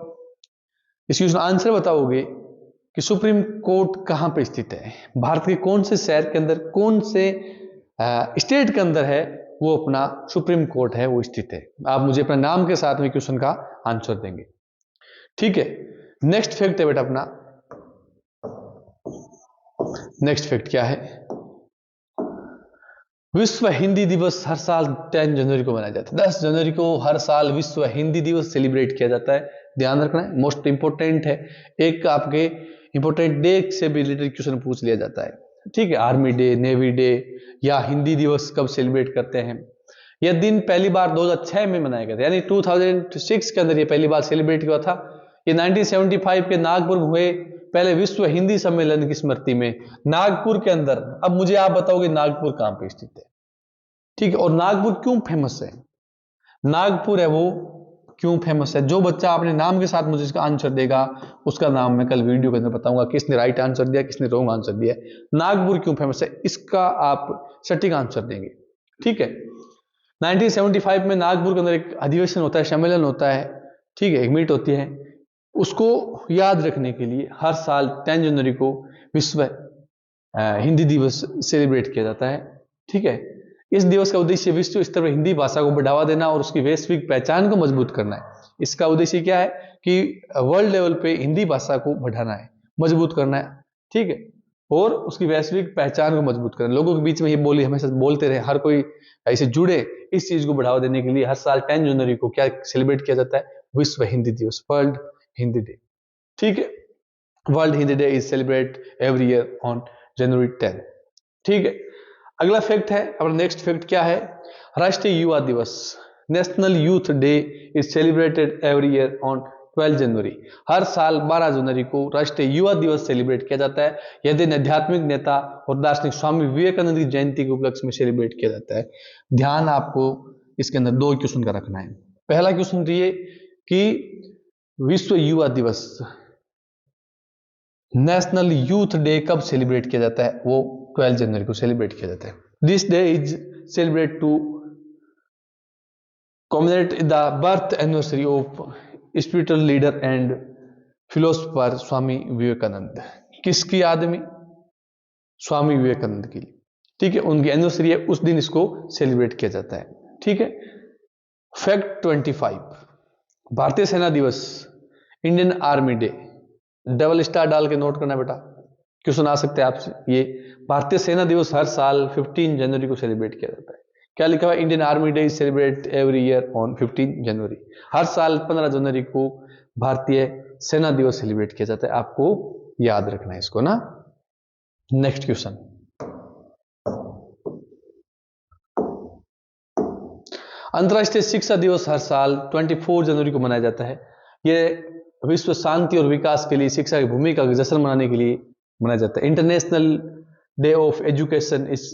इस क्वेश्चन आंसर बताओगे कि सुप्रीम कोर्ट कहां पे स्थित है, भारत के कौन से शहर के अंदर, कौन से स्टेट के अंदर है वो अपना सुप्रीम कोर्ट है वो स्थित है। आप मुझे अपने नाम के साथ में क्वेश्चन का आंसर देंगे, ठीक है। नेक्स्ट फैक्ट है बेटा अपना, नेक्स्ट फैक्ट क्या है? विश्व हिंदी दिवस हर साल 10 जनवरी को मनाया जाता है। 10 जनवरी को हर साल विश्व हिंदी दिवस सेलिब्रेट किया जाता है। ध्यान रखना है, मोस्ट इंपोर्टेंट है। एक आपके इंपोर्टेंट डे से भी रिलेटेड क्वेश्चन पूछ लिया जाता है, ठीक है। आर्मी डे, नेवी डे या हिंदी दिवस कब सेलिब्रेट करते हैं? यह दिन पहली बार 2006 में मनाया गया था, यानी 2006 के अंदर यह पहली बार सेलिब्रेट हुआ था। ये 1975 के नागपुर में हुए पहले विश्व हिंदी सम्मेलन की स्मृति में, नागपुर के अंदर। अब मुझे आप बताओगे नागपुर कहां पे स्थित है, ठीक है, और नागपुर क्यों फेमस है? नागपुर है वो क्यों फेमस है? जो बच्चा अपने नाम के साथ मुझे इसका आंसर देगा उसका नाम मैं कल वीडियो के अंदर बताऊंगा, किसने राइट आंसर दिया, किसने रॉन्ग आंसर दिया। नागपुर क्यों फेमस है इसका आप सटीक आंसर देंगे, ठीक है। 1975 में नागपुर के अंदर एक अधिवेशन होता है, सम्मेलन होता है, ठीक है, एक मीट होती है। उसको याद रखने के लिए हर साल 10 जनवरी को विश्व हिंदी दिवस सेलिब्रेट किया जाता है, ठीक है। इस दिवस का उद्देश्य विश्व स्तर पर हिंदी भाषा को बढ़ावा देना और उसकी वैश्विक पहचान को मजबूत करना है। इसका उद्देश्य क्या है कि वर्ल्ड लेवल पे हिंदी भाषा को बढ़ाना है, मजबूत करना है, ठीक है, और उसकी वैश्विक पहचान को मजबूत करना। लोगों के बीच में ये बोली हमेशा बोलते रहे, हर कोई ऐसे जुड़े, इस चीज को बढ़ावा देने के लिए हर साल 10 जनवरी को क्या सेलिब्रेट किया जाता है? विश्व हिंदी दिवस, वर्ल्ड हिंदी डे, ठीक है। World Hindi day is celebrate every year on जनवरी 10, ठीक है। अगला फैक्ट है अपना, नेक्स्ट फैक्ट क्या है? राष्ट्रीय युवा दिवस, national youth day is celebrated every year on 12 जनवरी। हर साल 12 जनवरी को राष्ट्रीय युवा दिवस सेलिब्रेट किया जाता है। यह दिन आध्यात्मिक नेता और दार्शनिक स्वामी विवेकानंद की जयंती के उपलक्ष्य में सेलिब्रेट किया जाता है। ध्यान आपको इसके अंदर 2 क्वेश्चन का रखना है। पहला क्वेश्चन ये कि विश्व युवा दिवस, नेशनल यूथ डे कब सेलिब्रेट किया जाता है? वो 12 जनवरी को सेलिब्रेट किया जाता है। This day is celebrate to commemorate the birth anniversary of spiritual leader and philosopher Swami Vivekananda. किसकी याद में? स्वामी विवेकानंद की। ठीक है, उनकी एनिवर्सरी है, उस दिन इसको सेलिब्रेट किया जाता है। ठीक है। फैक्ट 25, भारतीय सेना दिवस, Indian army day. Double star डाल के नोट करना बेटा, क्वेश्चन आ सकते हैं आपसे। ये भारतीय सेना दिवस हर साल 15 जनवरी को सेलिब्रेट किया जाता है। क्या लिखा हुआ? Indian army day is celebrate every year on 15 जनवरी। हर साल 15 जनवरी को भारतीय सेना दिवस सेलिब्रेट किया जाता है। आपको याद रखना है इसको ना। नेक्स्ट क्वेश्चन, अंतर्राष्ट्रीय शिक्षा दिवस हर साल 24 जनवरी को मनाया जाता है। यह विश्व शांति और विकास के लिए शिक्षा की भूमिका का जश्न मनाने के लिए मनाया जाता है। International day of education is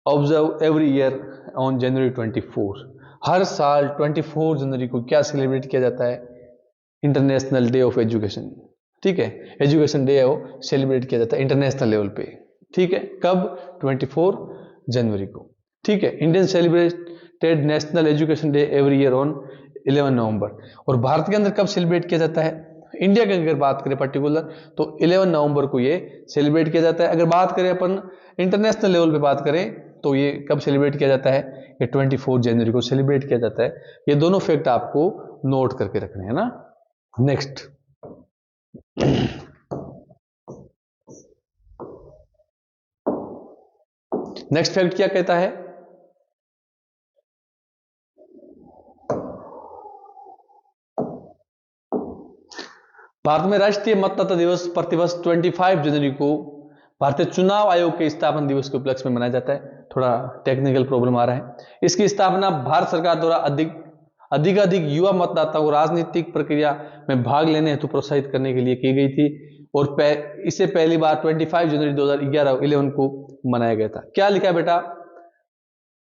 observe every year on जनवरी 24। हर साल 24 जनवरी को क्या सेलिब्रेट किया जाता है? International day of education. ठीक है, एजुकेशन डे सेलिब्रेट किया जाता है इंटरनेशनल लेवल पे। ठीक है, कब? 24 जनवरी को। ठीक है, Indian celebrated national education day every year on 11 नवंबर। और भारत के अंदर कब सेलिब्रेट किया जाता है? इंडिया की अगर बात करें पर्टिकुलर तो 11 नवंबर को ये सेलिब्रेट किया जाता है। अगर बात करें अपन इंटरनेशनल लेवल पे बात करें तो ये कब सेलिब्रेट किया जाता है? ये 24 जनवरी को सेलिब्रेट किया जाता है। ये दोनों फैक्ट आपको नोट करके रखने हैं ना। नेक्स्ट, नेक्स्ट फैक्ट क्या कहता है? भारत में राष्ट्रीय मतदाता दिवस प्रतिवर्ष 25 जनवरी को भारतीय चुनाव आयोग के स्थापना दिवस के उपलक्ष्य में मनाया जाता है। थोड़ा टेक्निकल प्रॉब्लम आ रहा है। इसकी स्थापना भारत सरकार द्वारा अधिकाधिक युवा मतदाताओं को राजनीतिक प्रक्रिया में भाग लेने हेतु प्रोत्साहित करने के लिए की गई थी। और इसे पहली बार 25 जनवरी 2011 को मनाया गया था। क्या लिखा है बेटा?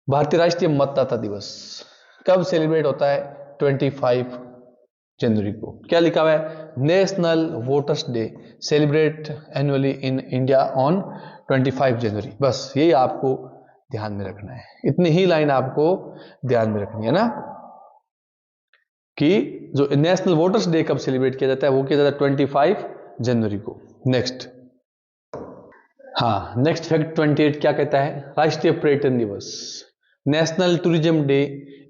भारतीय राष्ट्रीय मतदाता दिवस कब सेलिब्रेट होता है? 25 जनवरी को। क्या लिखा हुआ है? National voters day celebrate annually in India on 25 जनवरी। बस यही आपको ध्यान में रखना है। इतनी ही लाइन आपको ध्यान में रखनी है ना, कि जो नेशनल वोटर्स डे कब सेलिब्रेट किया जाता है? वो किया जाता है 25 जनवरी को। नेक्स्ट, हाँ, नेक्स्ट फैक्ट 28 क्या कहता है? राष्ट्रीय पर्यटन दिवस, national tourism day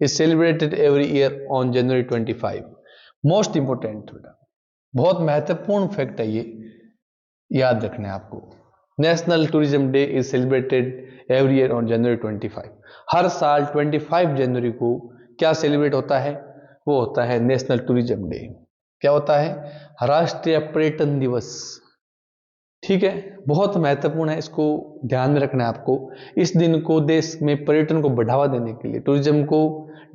is celebrated every year on January 25। Most important बेटा, बहुत महत्वपूर्ण फैक्ट है ये, याद रखना है आपको। National tourism day is celebrated every year on जनवरी 25। हर साल 25 जनवरी को क्या सेलिब्रेट होता है? वो होता है नेशनल टूरिज्म डे। क्या होता है? राष्ट्रीय पर्यटन दिवस। ठीक है, बहुत महत्वपूर्ण है, इसको ध्यान में रखना है आपको। इस दिन को देश में पर्यटन को बढ़ावा देने के लिए, टूरिज्म को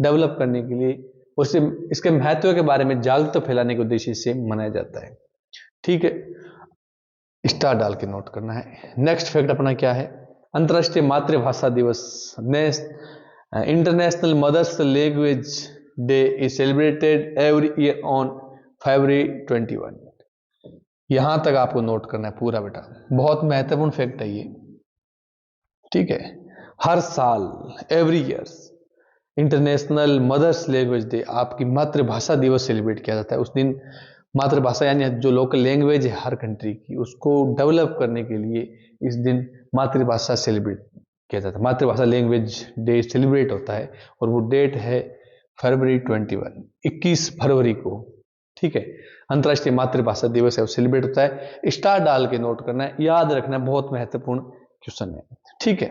डेवलप करने के लिए, उससे इसके महत्व के बारे में जागरूकता फैलाने के उद्देश्य से मनाया जाता है। ठीक है, स्टार डाल के नोट करना है। नेक्स्ट फैक्ट अपना क्या है? अंतर्राष्ट्रीय मातृभाषा दिवस, international mother's language day is celebrated every year on February 21। यहां तक आपको नोट करना है पूरा बेटा, बहुत महत्वपूर्ण फैक्ट है ये। ठीक है, हर साल every year international mother's language day, आपकी मातृभाषा दिवस सेलिब्रेट किया जाता है। उस दिन मातृभाषा यानी जो लोकल लैंग्वेज है हर कंट्री की, उसको डेवलप करने के लिए इस दिन मातृभाषा सेलिब्रेट किया जाता है। मातृभाषा लैंग्वेज डे सेलिब्रेट होता है और वो डेट है फरवरी 21 फरवरी को। ठीक है, अंतर्राष्ट्रीय मातृभाषा दिवस है, वो सेलिब्रेट होता है। स्टार डाल के नोट करना है, याद रखना है, बहुत महत्वपूर्ण क्वेश्चन है। ठीक है,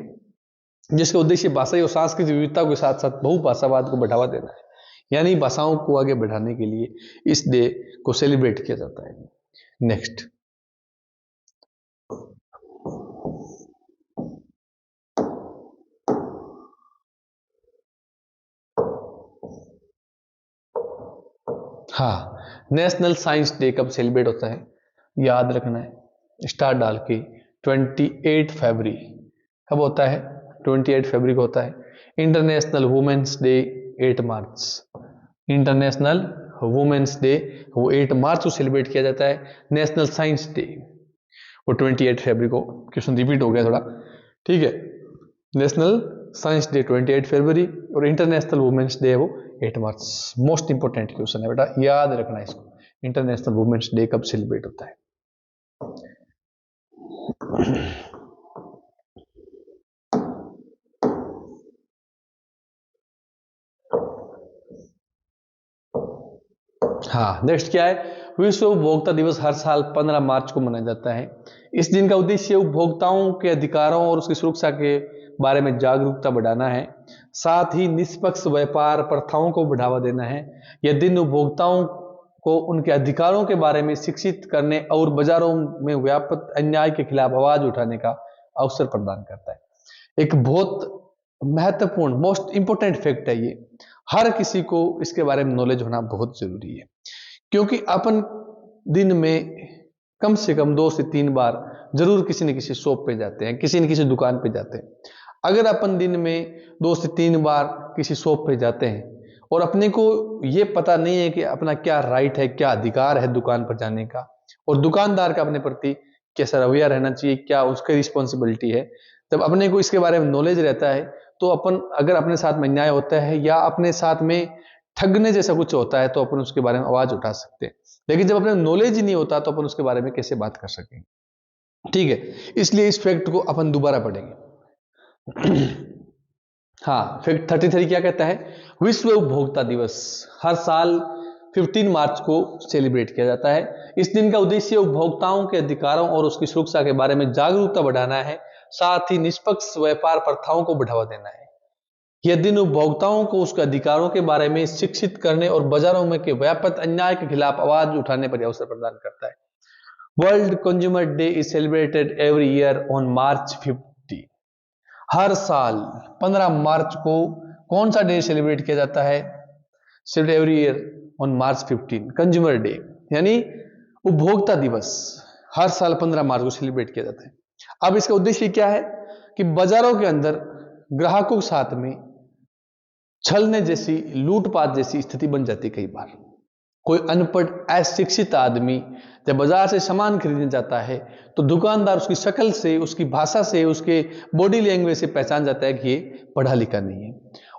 जिसका उद्देश्य भाषाई और सांस्कृतिक विविधता के साथ साथ बहुभाषावाद को बढ़ावा देना है, यानी भाषाओं को आगे बढ़ाने के लिए इस डे को सेलिब्रेट किया जाता है। नेक्स्ट, हाँ, नेशनल साइंस डे कब सेलिब्रेट होता है, याद रखना है स्टार डाल के, 28 फरवरी। कब होता है, 28 फरवरी को होता है। इंटरनेशनल वुमेन्स डे 8 मार्च। इंटरनेशनल वुमेन्स डे वो 8 मार्च को सेलिब्रेट किया जाता है। नेशनल साइंस डे वो 28 फरवरी को, क्वेश्चन रिपीट हो गया थोड़ा, ठीक है। नेशनल साइंस डे 28 फरवरी और इंटरनेशनल वुमेन्स डे वो 8 मार्च। मोस्ट इंपोर्टेंट क्वेश्चन है बेटा, याद रखना इसको। इंटरनेशनल वुमेन्स डे कब सेलिब्रेट होता है। हाँ, नेक्स्ट क्या है, विश्व उपभोक्ता दिवस हर साल 15 मार्च को मनाया जाता है। इस दिन का उद्देश्य उपभोक्ताओं के अधिकारों और उसकी सुरक्षा के बारे में जागरूकता बढ़ाना है, साथ ही निष्पक्ष व्यापार प्रथाओं को बढ़ावा देना है। यह दिन उपभोक्ताओं को उनके अधिकारों के बारे में शिक्षित करने और बाजारों में व्यापक अन्याय के खिलाफ आवाज उठाने का अवसर प्रदान करता है। एक बहुत महत्वपूर्ण मोस्ट इंपोर्टेंट फैक्ट है ये, हर किसी को इसके बारे में नॉलेज होना बहुत जरूरी है, क्योंकि अपन दिन में कम से कम 2 से 3 बार जरूर किसी न किसी शॉप पे जाते हैं, किसी न किसी दुकान पे जाते हैं। अगर अपन दिन में 2 से 3 बार किसी शॉप पे जाते हैं और अपने को ये पता नहीं है कि अपना क्या राइट है, क्या अधिकार है दुकान पर जाने का, और दुकानदार का अपने प्रति कैसा रवैया रहना चाहिए, क्या उसकी रिस्पॉन्सिबिलिटी है, जब अपने को इसके बारे में नॉलेज रहता है तो अपन अगर अपने साथ में अन्याय होता है या अपने साथ में ठगने जैसा कुछ होता है तो अपन उसके बारे में आवाज उठा सकते हैं। लेकिन जब अपने नॉलेज ही नहीं होता तो अपन उसके बारे में कैसे बात कर सकेंगे, ठीक है। इसलिए इस फैक्ट को अपन दोबारा पढ़ेंगे। हाँ, फैक्ट 33 क्या कहता है, विश्व उपभोक्ता दिवस हर साल 15 मार्च को सेलिब्रेट किया जाता है। इस दिन का उद्देश्य उपभोक्ताओं के अधिकारों और उसकी सुरक्षा के बारे में जागरूकता बढ़ाना है, साथ ही निष्पक्ष व्यापार प्रथाओं को बढ़ावा देना है। यह दिन उपभोक्ताओं को उसके अधिकारों के बारे में शिक्षित करने और बाजारों में के व्यापक अन्याय के खिलाफ आवाज उठाने पर अवसर प्रदान करता है। World consumer day is celebrated every year on March 50। हर साल 15 मार्च को कौन सा डे सेलिब्रेट किया जाता है, सिर्फ every year on March 15, consumer day यानी उपभोक्ता दिवस हर साल 15 मार्च को सेलिब्रेट किया जाता है। अब इसका उद्देश्य क्या है कि बाजारों के अंदर ग्राहकों के साथ में छलने जैसी, लूटपाट जैसी स्थिति बन जाती है। कई बार कोई अनपढ़ अशिक्षित आदमी जब बाजार से सामान खरीदने जाता है तो दुकानदार उसकी शक्ल से, उसकी भाषा से, उसके बॉडी लैंग्वेज से पहचान जाता है कि ये पढ़ा लिखा नहीं है।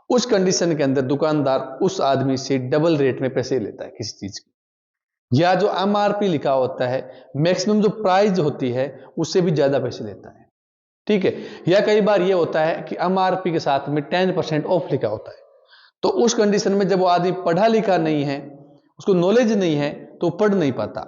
उस कंडीशन के अंदर दुकानदार उस आदमी से डबल रेट में पैसे लेता है किसी चीज की, या जो एमआरपी लिखा होता है, मैक्सिमम जो प्राइस होती है उससे भी ज्यादा पैसे लेता है, ठीक है। या कई बार ये होता है कि एमआरपी के साथ में 10% ऑफ लिखा होता है। तो उस कंडीशन में जब वो आदमी पढ़ा लिखा नहीं है, उसको नॉलेज नहीं है, तो पढ़ नहीं पाता,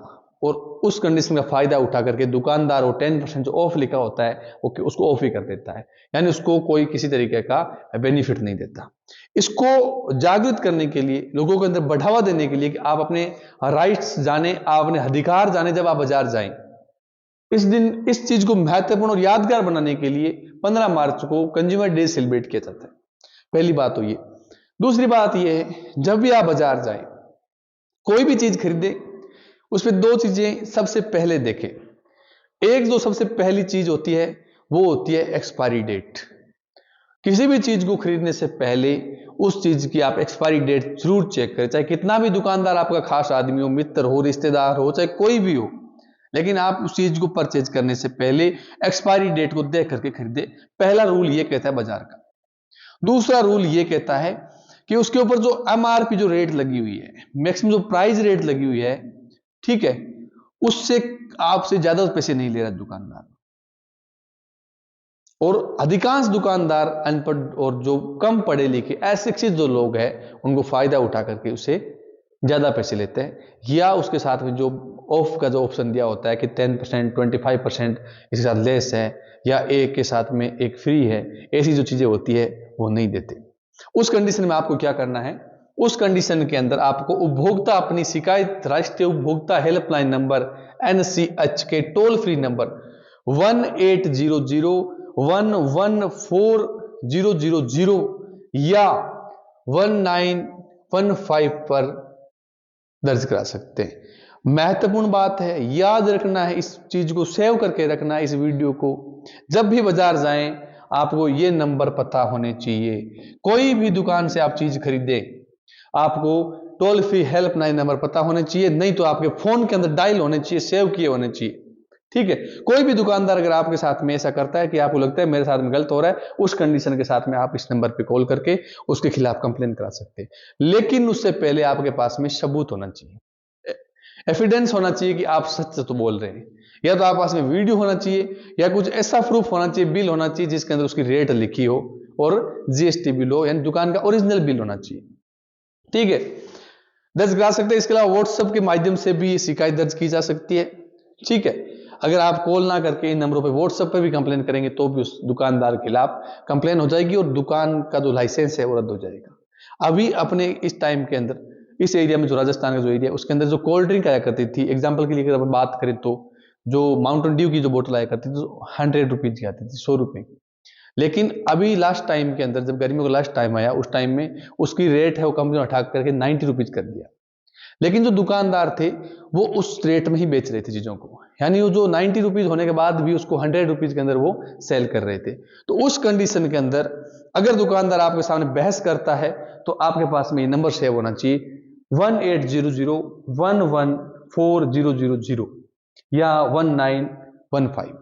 और उस कंडीशन का फायदा उठा करके दुकानदार वो 10% जो ऑफ लिखा होता है वो उसको ऑफ ही कर देता है, यानी उसको कोई किसी तरीके का बेनिफिट नहीं देता। इसको जागृत करने के लिए, लोगों के अंदर बढ़ावा देने के लिए कि आप अपने राइट्स जाने, आप अपने अधिकार जाने, जब आप बाजार जाएं, इस दिन इस चीज को महत्वपूर्ण और यादगार बनाने के लिए 15 मार्च को कंज्यूमर डे सेलिब्रेट किया जाता है। पहली बात तो ये। दूसरी बात ये है, जब भी आप बाजार जाएं, कोई भी चीज खरीदे, उसमें 2 चीजें सबसे पहले देखें। एक जो सबसे पहली चीज होती है वो होती है एक्सपायरी डेट। किसी भी चीज को खरीदने से पहले उस चीज की आप एक्सपायरी डेट जरूर चेक करें, चाहे कितना भी दुकानदार आपका खास आदमी हो, मित्र हो, रिश्तेदार हो, चाहे कोई भी हो, लेकिन आप उस चीज को परचेज करने से पहले एक्सपायरी डेट को देख करके खरीदे। पहला रूल ये कहता है बाजार का। दूसरा रूल ये कहता है कि उसके ऊपर जो एमआरपी जो रेट लगी हुई है, मैक्सिमम जो प्राइस रेट लगी हुई है, ठीक है, उससे आपसे ज्यादा पैसे नहीं ले रहा दुकानदार। और अधिकांश दुकानदार अनपढ़ और जो कम पढ़े लिखे अशिक्षित जो लोग हैं, उनको फायदा उठा करके उससे ज्यादा पैसे लेते हैं, या उसके साथ में जो ऑफ का जो ऑप्शन दिया होता है कि 10%, 25% इसके साथ लेस है, या एक के साथ में एक फ्री है, ऐसी जो चीजें होती है वो नहीं देते। उस कंडीशन में आपको क्या करना है, उस कंडीशन के अंदर आपको उपभोक्ता अपनी शिकायत राष्ट्रीय उपभोक्ता हेल्पलाइन नंबर NCH के टोल फ्री नंबर 1800114000 या 1915 पर दर्ज करा सकते हैं। महत्वपूर्ण बात है, याद रखना है, इस चीज को सेव करके रखना है इस वीडियो को। जब भी बाजार जाएं आपको ये नंबर पता होने चाहिए। कोई भी दुकान से आप चीज खरीदें आपको टोल फ्री हेल्पलाइन नंबर पता होने चाहिए, नहीं तो आपके फोन के अंदर डायल होने चाहिए, सेव किए होने चाहिए। ठीक है, कोई भी दुकानदार अगर आपके साथ में ऐसा करता है कि आपको लगता है मेरे साथ में गलत हो रहा है, उस कंडीशन के साथ में आप इस नंबर पे कॉल करके उसके खिलाफ कंप्लेन करा सकते हैं। लेकिन उससे पहले आपके पास में सबूत होना चाहिए, एविडेंस होना चाहिए कि आप सच तो बोल रहे हैं। या तो आप पास में वीडियो होना चाहिए या कुछ ऐसा प्रूफ होना चाहिए, बिल होना चाहिए जिसके अंदर उसकी रेट लिखी हो और जीएसटी बिल हो, यानी दुकान का ओरिजिनल बिल होना चाहिए। ठीक है, दर्ज करा सकते हैं। इसके अलावा व्हाट्सएप के माध्यम से भी शिकायत दर्ज की जा सकती है। ठीक है, अगर आप कॉल ना करके इन नंबरों पे व्हाट्सएप पे भी कंप्लेन करेंगे तो भी उस दुकानदार के खिलाफ कंप्लेन हो जाएगी और दुकान का जो लाइसेंस है वो रद्द हो जाएगा। अभी अपने इस टाइम के अंदर इस एरिया में जो राजस्थान का जो एरिया उसके अंदर जो कोल्ड ड्रिंक आया करती थी, एग्जाम्पल के लिए अगर अपन बात करें तो जो माउंटेन ड्यू की जो बोतल आया करती थी तो 100 रुपीज की आती थी, 100 रुपए। लेकिन अभी लास्ट टाइम के अंदर जब गर्मियों का लास्ट टाइम आया उस टाइम में उसकी रेट है वो कंपनी ने हटा करके 90 रुपीज कर दिया। लेकिन जो दुकानदार थे वो उस रेट में ही बेच रहे थे चीजों को, यानी वो जो 90 रुपीज होने के बाद भी उसको 100 रुपीज के अंदर वो सेल कर रहे थे। तो उस कंडीशन के अंदर अगर दुकानदार आपके सामने बहस करता है तो आपके पास में ये नंबर सेव होना चाहिए 1800114000 या 1915,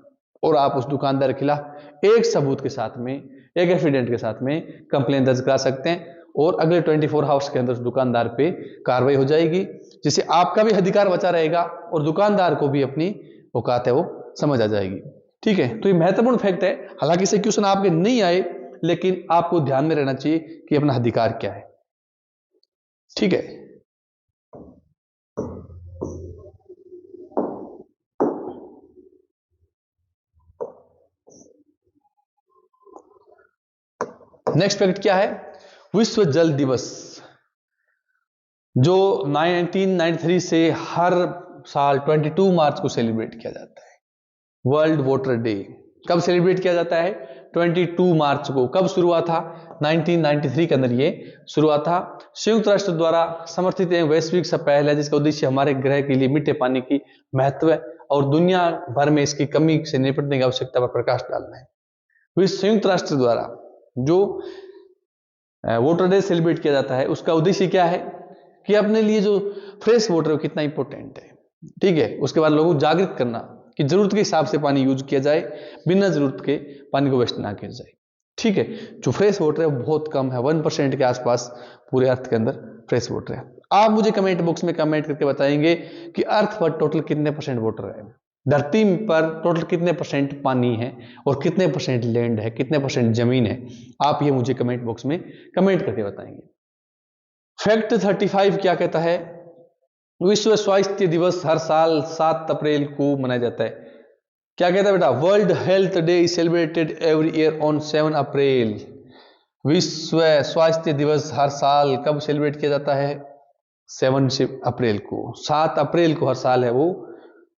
और आप उस दुकानदार के खिलाफ एक सबूत के साथ में, एक एफिडेंट के साथ में कंप्लेन दर्ज करा सकते हैं और अगले 24 आवर्स के अंदर उस दुकानदार पे कार्रवाई हो जाएगी, जिससे आपका भी अधिकार बचा रहेगा और दुकानदार को भी अपनी औकात है वो समझ आ जाएगी। ठीक है, तो ये महत्वपूर्ण फैक्ट है। हालांकि इसे क्वेश्चन आपके नहीं आए लेकिन आपको ध्यान में रहना चाहिए कि अपना अधिकार क्या है। ठीक है, नेक्स्ट फैक्ट क्या है? विश्व जल दिवस जो 1993 से हर साल 22 मार्च को सेलिब्रेट किया जाता है। वर्ल्ड वाटर डे कब सेलिब्रेट किया जाता है? 22 मार्च को। कब शुरू हुआ था? 1993 के अंदर ये शुरुआत था। संयुक्त राष्ट्र द्वारा समर्थित एक वैश्विक पहल है जिसका उद्देश्य हमारे ग्रह के लिए मीठे पानी की महत्व और दुनिया भर में इसकी कमी से निपटने की आवश्यकता पर प्रकाश डालना है। संयुक्त राष्ट्र द्वारा जो वाटर डे सेलिब्रेट किया जाता है उसका उद्देश्य क्या है कि अपने लिए जो फ्रेश वाटर कितना इंपॉर्टेंट है। ठीक है, उसके बाद लोगों को जागृत करना कि जरूरत के हिसाब से पानी यूज किया जाए, बिना जरूरत के पानी को वेस्ट ना किया जाए। ठीक है, जो फ्रेश वाटर है वो बहुत कम है, 1% के आसपास पूरे अर्थ के अंदर फ्रेश वाटर है। आप मुझे कमेंट बॉक्स में कमेंट करके बताएंगे कि अर्थ पर टोटल कितने % वाटर है, धरती पर टोटल कितने % पानी है और कितने % लैंड है, कितने % जमीन है। आप ये मुझे कमेंट बॉक्स में कमेंट करके बताएंगे। फैक्ट 35 क्या कहता है? विश्व स्वास्थ्य दिवस हर साल 7 अप्रैल को मनाया जाता है। क्या कहता है बेटा? World health day is celebrated every year on 7 अप्रैल। विश्व स्वास्थ्य दिवस हर साल कब सेलिब्रेट किया जाता है? 7 अप्रैल को। 7 अप्रैल को हर साल है वो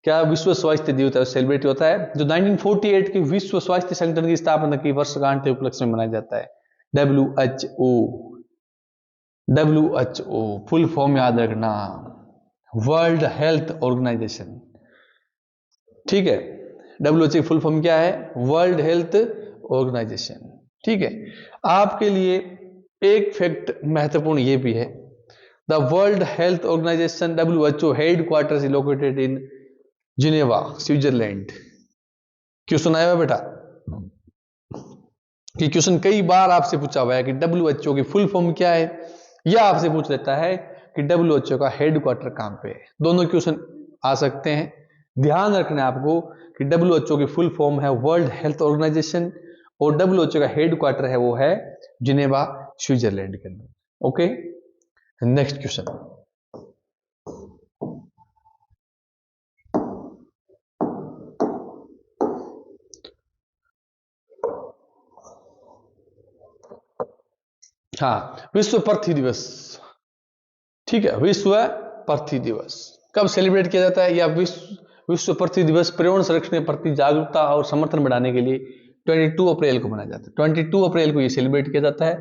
क्या विश्व स्वास्थ्य दिवस सेलिब्रेट होता है, जो 1948 के विश्व स्वास्थ्य संगठन की स्थापना की वर्षगांठ के उपलक्ष्य में मनाया जाता है। WHO फुल फॉर्म याद रखना, वर्ल्ड हेल्थ ऑर्गेनाइजेशन। ठीक है, WHO फुल फॉर्म क्या है? World health organisation. ठीक है, आपके लिए एक फैक्ट महत्वपूर्ण ये भी है, the world health organisation WHO headquarters is located in Geneva, Switzerland. Question आया हुआ बेटा कि क्वेश्चन कई बार आपसे पूछा हुआ है कि WHO की फुल फॉर्म क्या है, या आपसे पूछ लेता है कि WHO का हेडक्वार्टर कहां पे है। दोनों क्वेश्चन आ सकते हैं। ध्यान रखना है आपको कि WHO की फुल फॉर्म है वर्ल्ड हेल्थ ऑर्गेनाइजेशन और WHO का हेडक्वार्टर है वो है जिनेवा, स्विट्जरलैंड के अंदर। Okay, next question. हाँ, विश्व पृथ्वी दिवस। ठीक है, विश्व पृथ्वी दिवस कब सेलिब्रेट किया जाता है? या विश्व पृथ्वी दिवस पर्यावरण संरक्षण के प्रति जागरूकता और समर्थन बढ़ाने के लिए 22 अप्रैल को मनाया जाता है। 22 अप्रैल को ये सेलिब्रेट किया जाता है।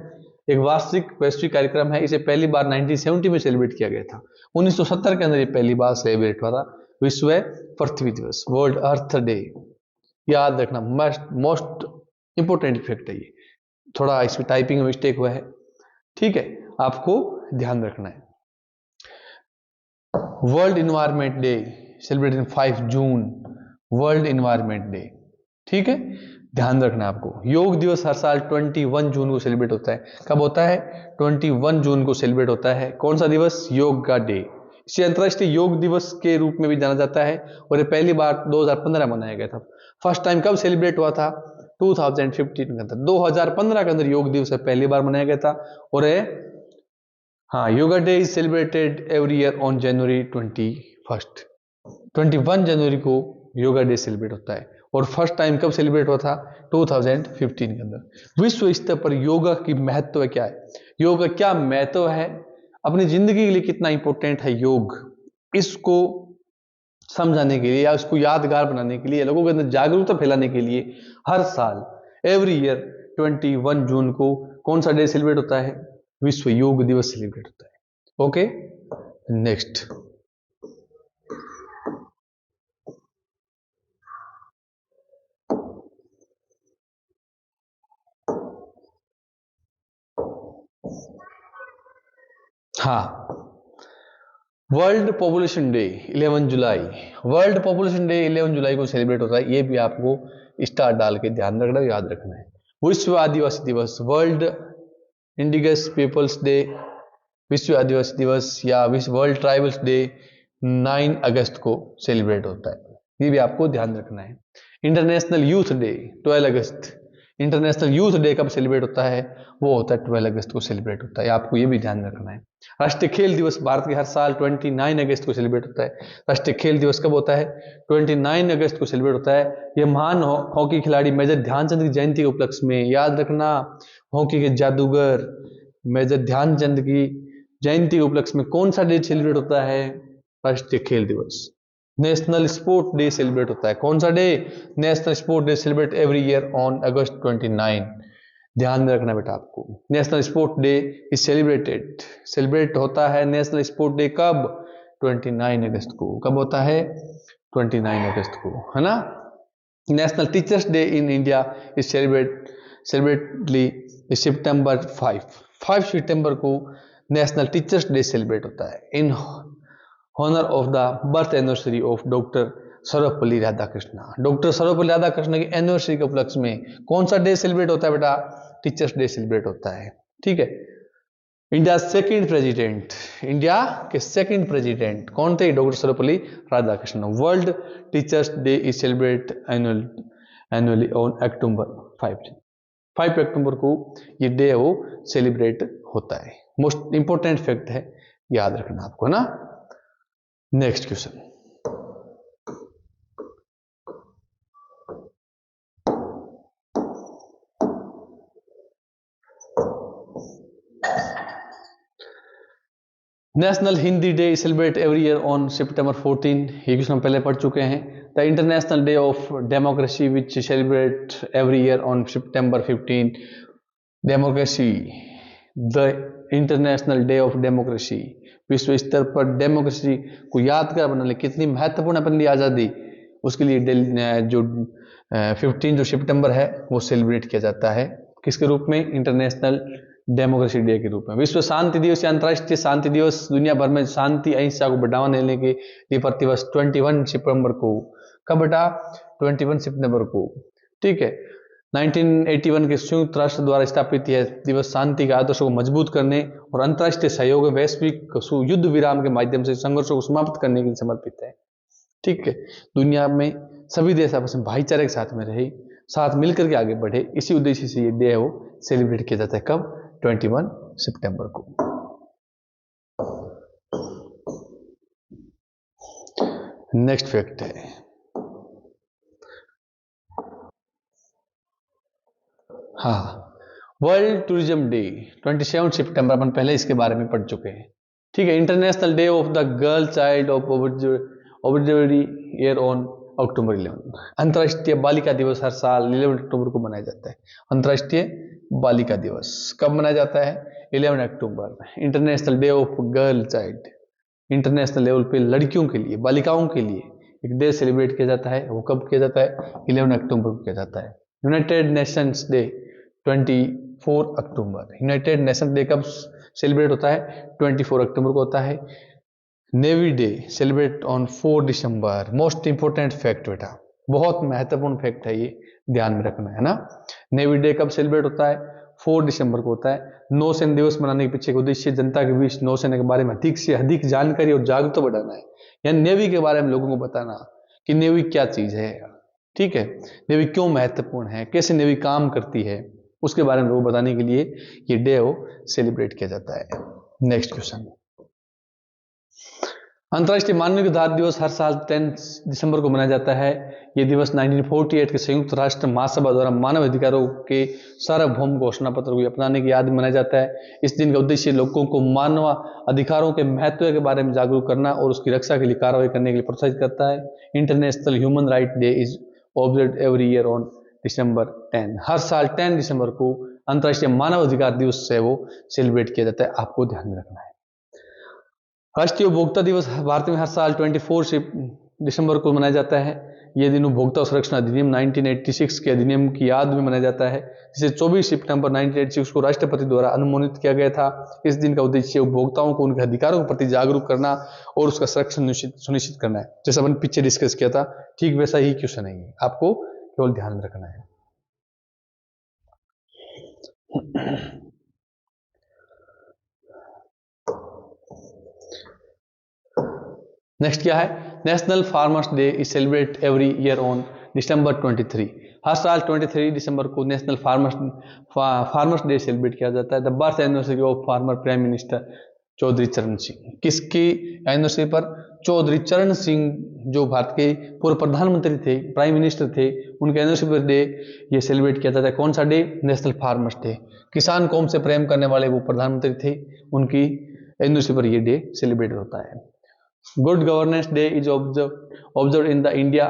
एक वार्षिक वैश्विक कार्यक्रम है। इसे पहली बार 1970 में सेलिब्रेट किया गया था। 1970 के अंदर ये पहली बार सेलिब्रेट हुआ था। विश्व पृथ्वी दिवस, वर्ल्ड अर्थ डे। याद रखना, मोस्ट इंपोर्टेंट फैक्ट है ये। थोड़ा इसमें टाइपिंग में मिस्टेक हुआ है, ठीक है, आपको ध्यान रखना है। वर्ल्ड इन्वायरमेंट डे सेलिब्रेटेड 5 जून, वर्ल्ड इन्वायरमेंट डे, ठीक है, ध्यान रखना है आपको। योग दिवस हर साल 21 जून को सेलिब्रेट होता है। कब होता है? 21 जून को सेलिब्रेट होता है। कौन सा दिवस? योग का डे। इसे अंतर्राष्ट्रीय योग दिवस के रूप में भी जाना जाता है और ये पहली बार 2015 मनाया गया था। फर्स्ट टाइम कब सेलिब्रेट हुआ था? 2015 के अंदर, 2015 के अंदर योग दिवस पहली बार मनाया गया था। और हाँ, yoga day is celebrated every year on जनवरी 21 जनवरी को योगा डे सेलिब्रेट होता है। और फर्स्ट टाइम कब सेलिब्रेट हुआ था? 2015 के अंदर। विश्व स्तर पर योगा की महत्व क्या है? योग का क्या महत्व है, अपनी जिंदगी के लिए कितना इंपॉर्टेंट है योग, इसको समझाने के लिए या उसको यादगार बनाने के लिए, लोगों के अंदर जागरूकता फैलाने के लिए हर साल एवरी ईयर 21 जून को कौन सा डे सेलिब्रेट होता है? विश्व योग दिवस सेलिब्रेट होता है। Okay, next. हाँ, वर्ल्ड पॉपुलेशन डे 11 जुलाई, वर्ल्ड पॉपुलेशन डे 11 जुलाई को सेलिब्रेट होता है। ये भी आपको स्टार डाल के ध्यान रखना, याद रखना है। विश्व आदिवासी दिवस, वर्ल्ड इंडिगस पीपल्स डे, विश्व आदिवासी दिवस या विश्व वर्ल्ड ट्राइबल्स डे 9 अगस्त को सेलिब्रेट होता है। ये भी आपको ध्यान रखना है। इंटरनेशनल यूथ डे 12 अगस्त, इंटरनेशनल यूथ डे कब सेलिब्रेट होता है? वो होता है 12 अगस्त को सेलिब्रेट होता है। आपको ये भी ध्यान रखना है। राष्ट्रीय खेल दिवस भारत के हर साल 29 अगस्त को सेलिब्रेट होता है। राष्ट्रीय खेल दिवस कब होता है? 29 अगस्त को सेलिब्रेट होता है। यह महान हॉकी खिलाड़ी मेजर ध्यानचंद की जयंती के उपलक्ष्य में, याद रखना, हॉकी के जादूगर मेजर ध्यानचंद की जयंती के उपलक्ष्य में कौन सा डे सेलिब्रेट होता है? राष्ट्रीय खेल दिवस। नेशनल स्पोर्ट डे सेलिब्रेट होता है। कौन सा day? National sport day celebrate every year on August 29। ध्यान में रखना बेटा आपको। National sport day is celebrate होता है। नेशनल स्पोर्ट डे कब? 29 अगस्त को। कब होता है? 29 अगस्त को, है ना। National teachers day in India is celebratedly September 5 सितंबर को नेशनल टीचर्स डे सेलिब्रेट होता है in honor of the birth anniversary of doctor Sarvepalli Radhakrishna. Doctor Sarvepalli Radhakrishna की एनिवर्सरी के उपलक्ष्य में कौन सा डे सेलिब्रेट होता है बेटा? टीचर्स डे सेलिब्रेट होता है, ठीक है। इंडिया के सेकंड प्रेसिडेंट कौन थे? Doctor Sarvepalli Radhakrishna. World teachers day is celebrate annually on October 5 अक्टूबर को ये डे है वो सेलिब्रेट होता है। मोस्ट इंपोर्टेंट फैक्ट है, याद रखना आपको, है ना। Next question. National Hindi day celebrate every year on सितंबर 14। ये क्वेश्चन हम पहले पढ़ चुके हैं। The international day of democracy which celebrate every year on September 15। Democracy, the international day of democracy, विश्व स्तर पर डेमोक्रेसी को यादगार बनाने कितनी महत्वपूर्ण अपने लिए आज़ादी, उसके लिए जो 15 जो सितंबर है वो सेलिब्रेट किया जाता है। किसके रूप में? इंटरनेशनल डेमोक्रेसी डे के रूप में। विश्व शांति दिवस या अंतर्राष्ट्रीय शांति दिवस दुनिया भर में शांति अहिंसा को बढ़ावा देने के लिए प्रतिवर्ष 21 सितंबर को। कब बेटा? 21 सितंबर को, ठीक है। 1981 के संयुक्त राष्ट्र द्वारा स्थापित यह दिवस शांति के आदर्शों को मजबूत करने और अंतर्राष्ट्रीय सहयोग वैश्विक युद्ध विराम के माध्यम से संघर्षों को समाप्त करने के लिए समर्पित है, ठीक है। दुनिया में सभी देश आपस में भाईचारे के साथ में रहे, साथ मिलकर के आगे बढ़े, इसी उद्देश्य से ये डे है वो सेलिब्रेट किया जाता है। कब? 21 सितंबर को। नेक्स्ट फैक्ट है, हाँ, वर्ल्ड टूरिज्म डे 27 सितंबर, अपन पहले इसके बारे में पढ़ चुके हैं, ठीक है। International day of the girl child of observed year on October 11। अंतर्राष्ट्रीय बालिका दिवस हर साल 11 अक्टूबर को मनाया जाता है। अंतर्राष्ट्रीय बालिका दिवस कब मनाया जाता है? 11 अक्टूबर। International day of girl child, international level पे लड़कियों के लिए, बालिकाओं के लिए एक डे सेलिब्रेट किया जाता है। वो कब किया जाता है? 11 अक्टूबर को किया जाता है। यूनाइटेड नेशंस डे 24 अक्टूबर। यूनाइटेड नेशन डे कब सेलिब्रेट होता है? 24 अक्टूबर को होता है। Navy day celebrate on 4 December. Most important fact बेटा, बहुत महत्वपूर्ण फैक्ट है, ये ध्यान में रखना है ना। नेवी डे कब सेलिब्रेट होता है? 4 दिसंबर को होता है। नौसेना दिवस मनाने के पीछे का उद्देश्य जनता के बीच नौसेना के बारे में अधिक से अधिक जानकारी और जागरूकता बढ़ाना है, यानी नेवी के बारे में लोगों को बताना कि नेवी क्या चीज है, ठीक है, नेवी क्यों महत्वपूर्ण है, कैसे नेवी काम करती है, उसके बारे में लोगों को बताने के लिए ये डे सेलिब्रेट किया जाता है। नेक्स्ट क्वेश्चन, अंतर्राष्ट्रीय मानवाधिकार दिवस हर साल 10 दिसंबर को मनाया जाता है। यह दिवस 1948 के संयुक्त राष्ट्र महासभा द्वारा मानव अधिकारों के सार्वभौम घोषणा पत्र को अपनाने की याद में मनाया जाता है। इस दिन का उद्देश्य लोगों को मानव अधिकारों के महत्व के बारे में जागरूक करना और उसकी रक्षा के लिए कार्रवाई करने के लिए प्रोत्साहित करता है। International human right day is observed every year on December 10। हर साल 10 दिसंबर को अंतर्राष्ट्रीय मानव अधिकार दिवस से वो सेलिब्रेट किया जाता है, आपको ध्यान में रखना है। राष्ट्रीय उपभोक्ता दिवस भारत में हर साल 24 दिसंबर को मनाया जाता है। यह दिन उपभोक्ता संरक्षण अधिनियम 1986 के अधिनियम की याद में मनाया जाता है, जिसे 24 सितंबर 1986 को राष्ट्रपति द्वारा अनुमोदित किया गया था। इस दिन का उद्देश्य उपभोक्ताओं को उनके अधिकारों के प्रति जागरूक करना और उसका संरक्षण सुनिश्चित करना है। जैसा अपन पीछे डिस्कस किया था, ठीक वैसा ही क्वेश्चन है, आपको केवल ध्यान में रखना है। नेक्स्ट क्या है? National farmers day is celebrate every year on December 23। हर साल 23 दिसंबर को नेशनल फार्मर्स डे सेलिब्रेट किया जाता है। The birth anniversary of former prime minister Chaudhary Charan Singh. किसकी एनिवर्सरी पर? चौधरी चरण सिंह, जो भारत के पूर्व प्रधानमंत्री थे, प्राइम मिनिस्टर थे, उनके एनिवर्सरी पर डे ये सेलिब्रेट किया जाता है। कौन सा डे? National farmers day. किसान कौम से प्रेम करने वाले वो प्रधानमंत्री थे, उनकी एनिवर्सरी पर ये डे सेलिब्रेट होता है। Good Governance Day is observed in the India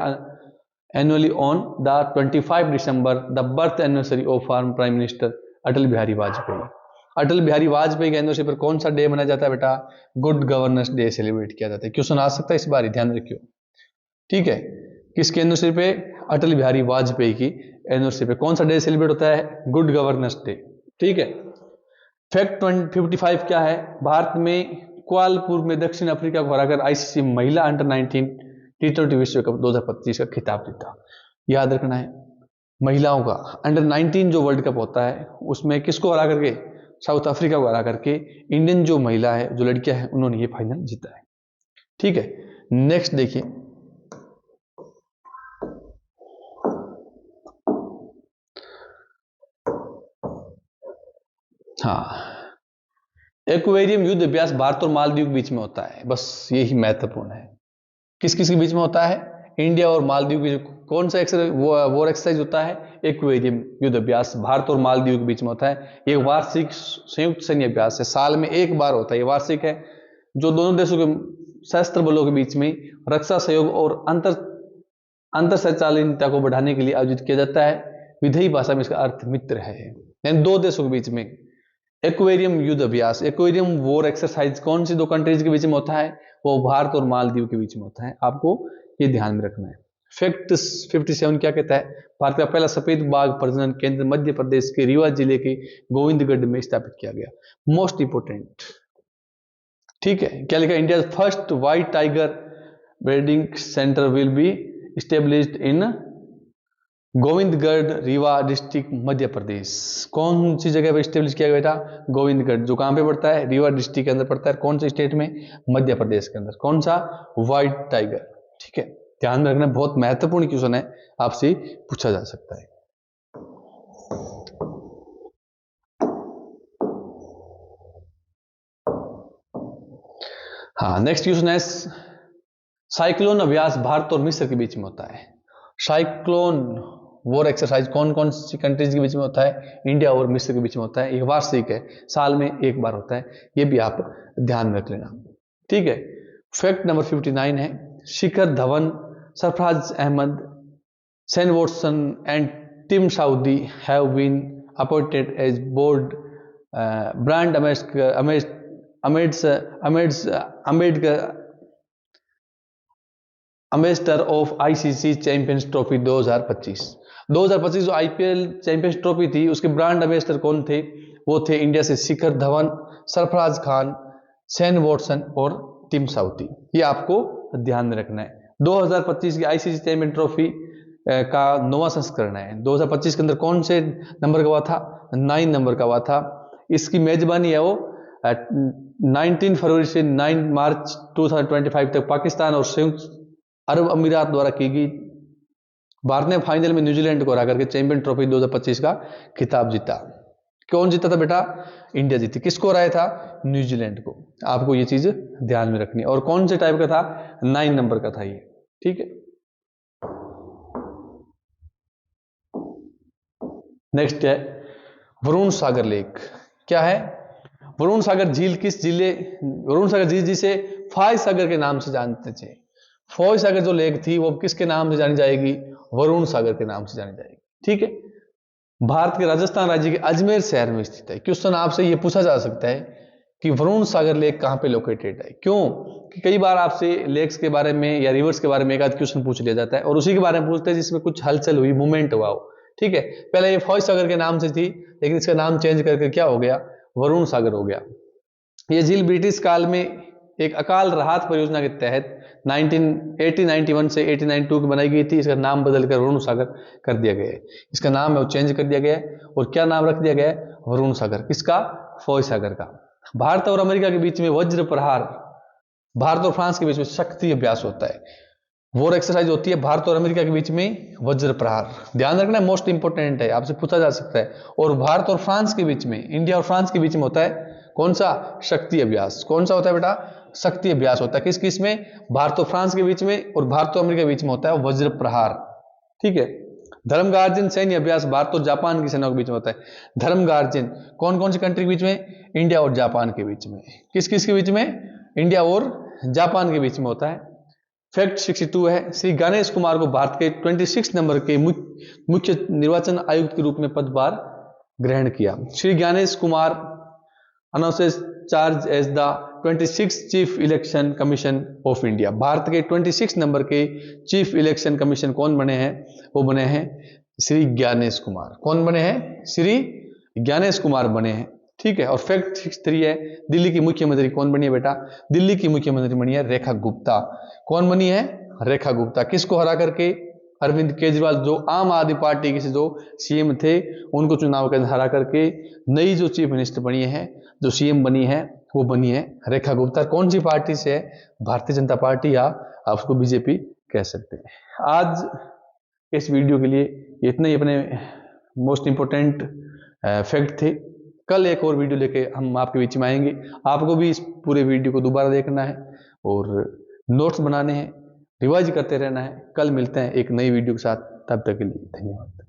annually on the 25 December, the birth anniversary of former Prime Minister Atal Bihari Vajpayee. Atal Bihari Vajpayee के एनिवर्सरी पर कौन सा डे मनाया जाता है बेटा? गुड गवर्नेंस डे सेलिब्रेट किया जाता है। क्वेश्चन आ सकता है इस बार, ध्यान रखियो, ठीक है। किसके एनिवर्सरी पे? अटल बिहारी वाजपेयी की एनिवर्सरी पे कौन सा डे सेलिब्रेट होता है? गुड गवर्नेंस डे, ठीक है। फैक्ट 55 क्या है? भारत में कुआलालंपुर में दक्षिण अफ्रीका को हराकर आईसीसी महिला अंडर 19 T20 विश्व कप 2025 का खिताब जीता। याद रखना है, महिलाओं का अंडर 19 जो वर्ल्ड कप होता है उसमें किसको हरा करके? साउथ अफ्रीका को हरा करके इंडियन जो महिला है, जो लड़कियां हैं, उन्होंने ये फाइनल जीता है, ठीक है। नेक्स्ट देखिए, हाँ, एक्वेरियम युद्ध अभ्यास भारत और मालदीव के बीच में होता है, बस यही महत्वपूर्ण है। किस किस के बीच में होता है? इंडिया और मालदीव के। कौन सा वॉर एक्सरसाइज होता है? एक्वेरियम युद्ध अभ्यास भारत और मालदीव के बीच में होता है। एक वार्षिक संयुक्त सैन्य अभ्यास है, साल में एक बार होता है, ये वार्षिक है, जो दोनों देशों के सशस्त्र बलों के बीच में रक्षा सहयोग और अंतर संचालनता को बढ़ाने के लिए आयोजित किया जाता है। विधेयी भाषा में इसका अर्थ मित्र है, यानी दो देशों के बीच में एक्वेरियम युद्ध अभ्यास, एक्वेरियम वॉर एक्सरसाइज कौन सी दो कंट्रीज के बीच में होता है? वो भारत और मालदीव के बीच में होता है, आपको ये ध्यान में रखना है। फैक्ट 57 क्या कहता है? भारत का पहला सफेद बाघ प्रजनन केंद्र मध्य प्रदेश के रीवा जिले के गोविंदगढ़ में स्थापित किया गया। मोस्ट इंपोर्टेंट, ठीक है, क्या लिखा? India first white tiger breeding centre will be established in Govindgarh Rewa district Madhya Pradesh. कौन सी जगह पर स्टेब्लिश किया गया बेटा? गोविंदगढ़, जो कहां पे पड़ता है? रीवा डिस्ट्रिक्ट के अंदर पड़ता है। कौन से स्टेट में? मध्य प्रदेश के अंदर। कौन सा? व्हाइट टाइगर, ठीक है, ध्यान रखना, बहुत महत्वपूर्ण क्वेश्चन है, आपसे पूछा जा सकता है। हाँ, नेक्स्ट क्वेश्चन है, साइक्लोन अभ्यास भारत और मिस्र के बीच में होता है। साइक्लोन वॉर एक्सरसाइज कौन कौन सी कंट्रीज के बीच में होता है? इंडिया और मिस्र के बीच में होता है। एक वार्षिक है, साल में एक बार होता है, ये भी आप ध्यान रख लेना, ठीक है। फैक्ट नंबर 59 है, Shikhar Dhawan Sarfraz Ahmed, Shane Watson, and Tim Saudi have been appointed as board brand ambassador of ICC champions trophy 2025। 2025 जो आईपीएल चैंपियंस ट्रॉफी थी उसके ब्रांड एम्बेसडर कौन थे? वो थे इंडिया से शिखर धवन, सरफराज खान, शेन वॉटसन और टिम साउदी। ये आपको ध्यान में रखना है। 2025 की आईसीसी चैंपियन ट्रॉफी का 9वां संस्करण है। 2025 के अंदर कौन से नंबर का हुआ था? 9 नंबर का हुआ था। इसकी मेजबानी है वो 19 फरवरी से 9 मार्च 2025 तक पाकिस्तान और संयुक्त अरब अमीरात द्वारा की गई। भारत ने फाइनल में न्यूजीलैंड को हरा करके चैंपियन ट्रॉफी 2025 का खिताब जीता। कौन जीता था बेटा? इंडिया जीती। किसको हराया था? न्यूजीलैंड को। आपको ये चीज ध्यान में रखनी है। और कौन से टाइप का था? 9 नंबर का था ये। ठीक है, नेक्स्ट है वरुण सागर लेक। क्या है? वरुण सागर झील किस जिले, वरुण सागर झील जिसे फॉय सागर के नाम से जानते थे। फॉय सागर जो लेक थी वो किसके नाम से जानी जाएगी? वरुण सागर के नाम से जानी जाएगी। ठीक है, भारत के राजस्थान राज्य के अजमेर शहर में स्थित है। क्वेश्चन आपसे ये पूछा जा सकता है कि वरुण सागर लेक कहां पे लोकेटेड है। क्यों कि कई बार आपसे लेक्स के बारे में या रिवर्स के बारे में एक आध क्वेश्चन पूछ लिया जाता है और उसी के बारे में पूछते हैं जिसमें कुछ हलचल हुई, मूवमेंट हुआ हो। ठीक है, पहले ये फॉय सागर के नाम से थी लेकिन इसका नाम चेंज करके क्या हो गया? वरुण सागर हो गया। यह झील ब्रिटिश काल में एक अकाल राहत परियोजना के तहत 1991 से 89 की बनाई गई थी। इसका नाम बदलकर वरुण सागर कर दिया गया है। इसका नाम है वो चेंज कर दिया गया है। और क्या नाम रख दिया गया है? वरुण सागर। किसका? फॉय सागर का। भारत और अमेरिका के बीच में वज्र प्रहार, भारत और फ्रांस के बीच में शक्ति अभ्यास होता है। वॉर एक्सरसाइज होती है भारत और अमेरिका के बीच में वज्र प्रहार। ध्यान रखना, मोस्ट इंपोर्टेंट है, आपसे पूछा जा सकता है। और भारत और फ्रांस के बीच में, इंडिया और फ्रांस के बीच में होता है कौन सा? शक्ति अभ्यास। कौन सा होता है बेटा? शक्ति अभ्यास होता है। किस किस में? भारत और फ्रांस के बीच में और भारत और अमेरिका के बीच में होता है वज्र प्रहार। ठीक है, धर्मगार्जन सैन्य अभ्यास भारत और जापान की सेनाओं के बीच में होता है। धर्मगार्जन कौन कौन सी कंट्री के बीच में? इंडिया और जापान के बीच में। किस किस के बीच में? इंडिया और जापान के बीच में होता है। फैक्ट 62 है, श्री गणेश कुमार को भारत के 26 नंबर के मुख्य निर्वाचन आयुक्त के रूप में पदभार ग्रहण किया। Shri Ganesh Kumar announces charge as the 26 chief election commission of India. Bharat के 26 नंबर के चीफ इलेक्शन कमीशन कौन बने हैं? वो बने हैं श्री ज्ञानेश कुमार। कौन बने हैं? श्री ज्ञानेश कुमार बने हैं। ठीक है, और फैक्ट 63 है, दिल्ली की मुख्यमंत्री कौन बनी है बेटा? दिल्ली की मुख्यमंत्री बनी है रेखा गुप्ता। कौन बनी है? रेखा गुप्ता। किसको हरा करके? अरविंद केजरीवाल जो आम आदमी पार्टी के जो सीएम थे उनको चुनाव के हरा करके नई जो चीफ मिनिस्टर बनी है, जो सीएम बनी है, वो बनी है रेखा गुप्ता। कौन सी पार्टी से है? भारतीय जनता पार्टी, या आप उसको बीजेपी कह सकते हैं। आज इस वीडियो के लिए इतने ही अपने मोस्ट इंपोर्टेंट फैक्ट थे। कल एक और वीडियो लेके हम आपके बीच में आएंगे। आपको भी इस पूरे वीडियो को दोबारा देखना है और नोट्स बनाने हैं, रिवाइज करते रहना है। कल मिलते हैं एक नई वीडियो के साथ, तब तक के लिए धन्यवाद।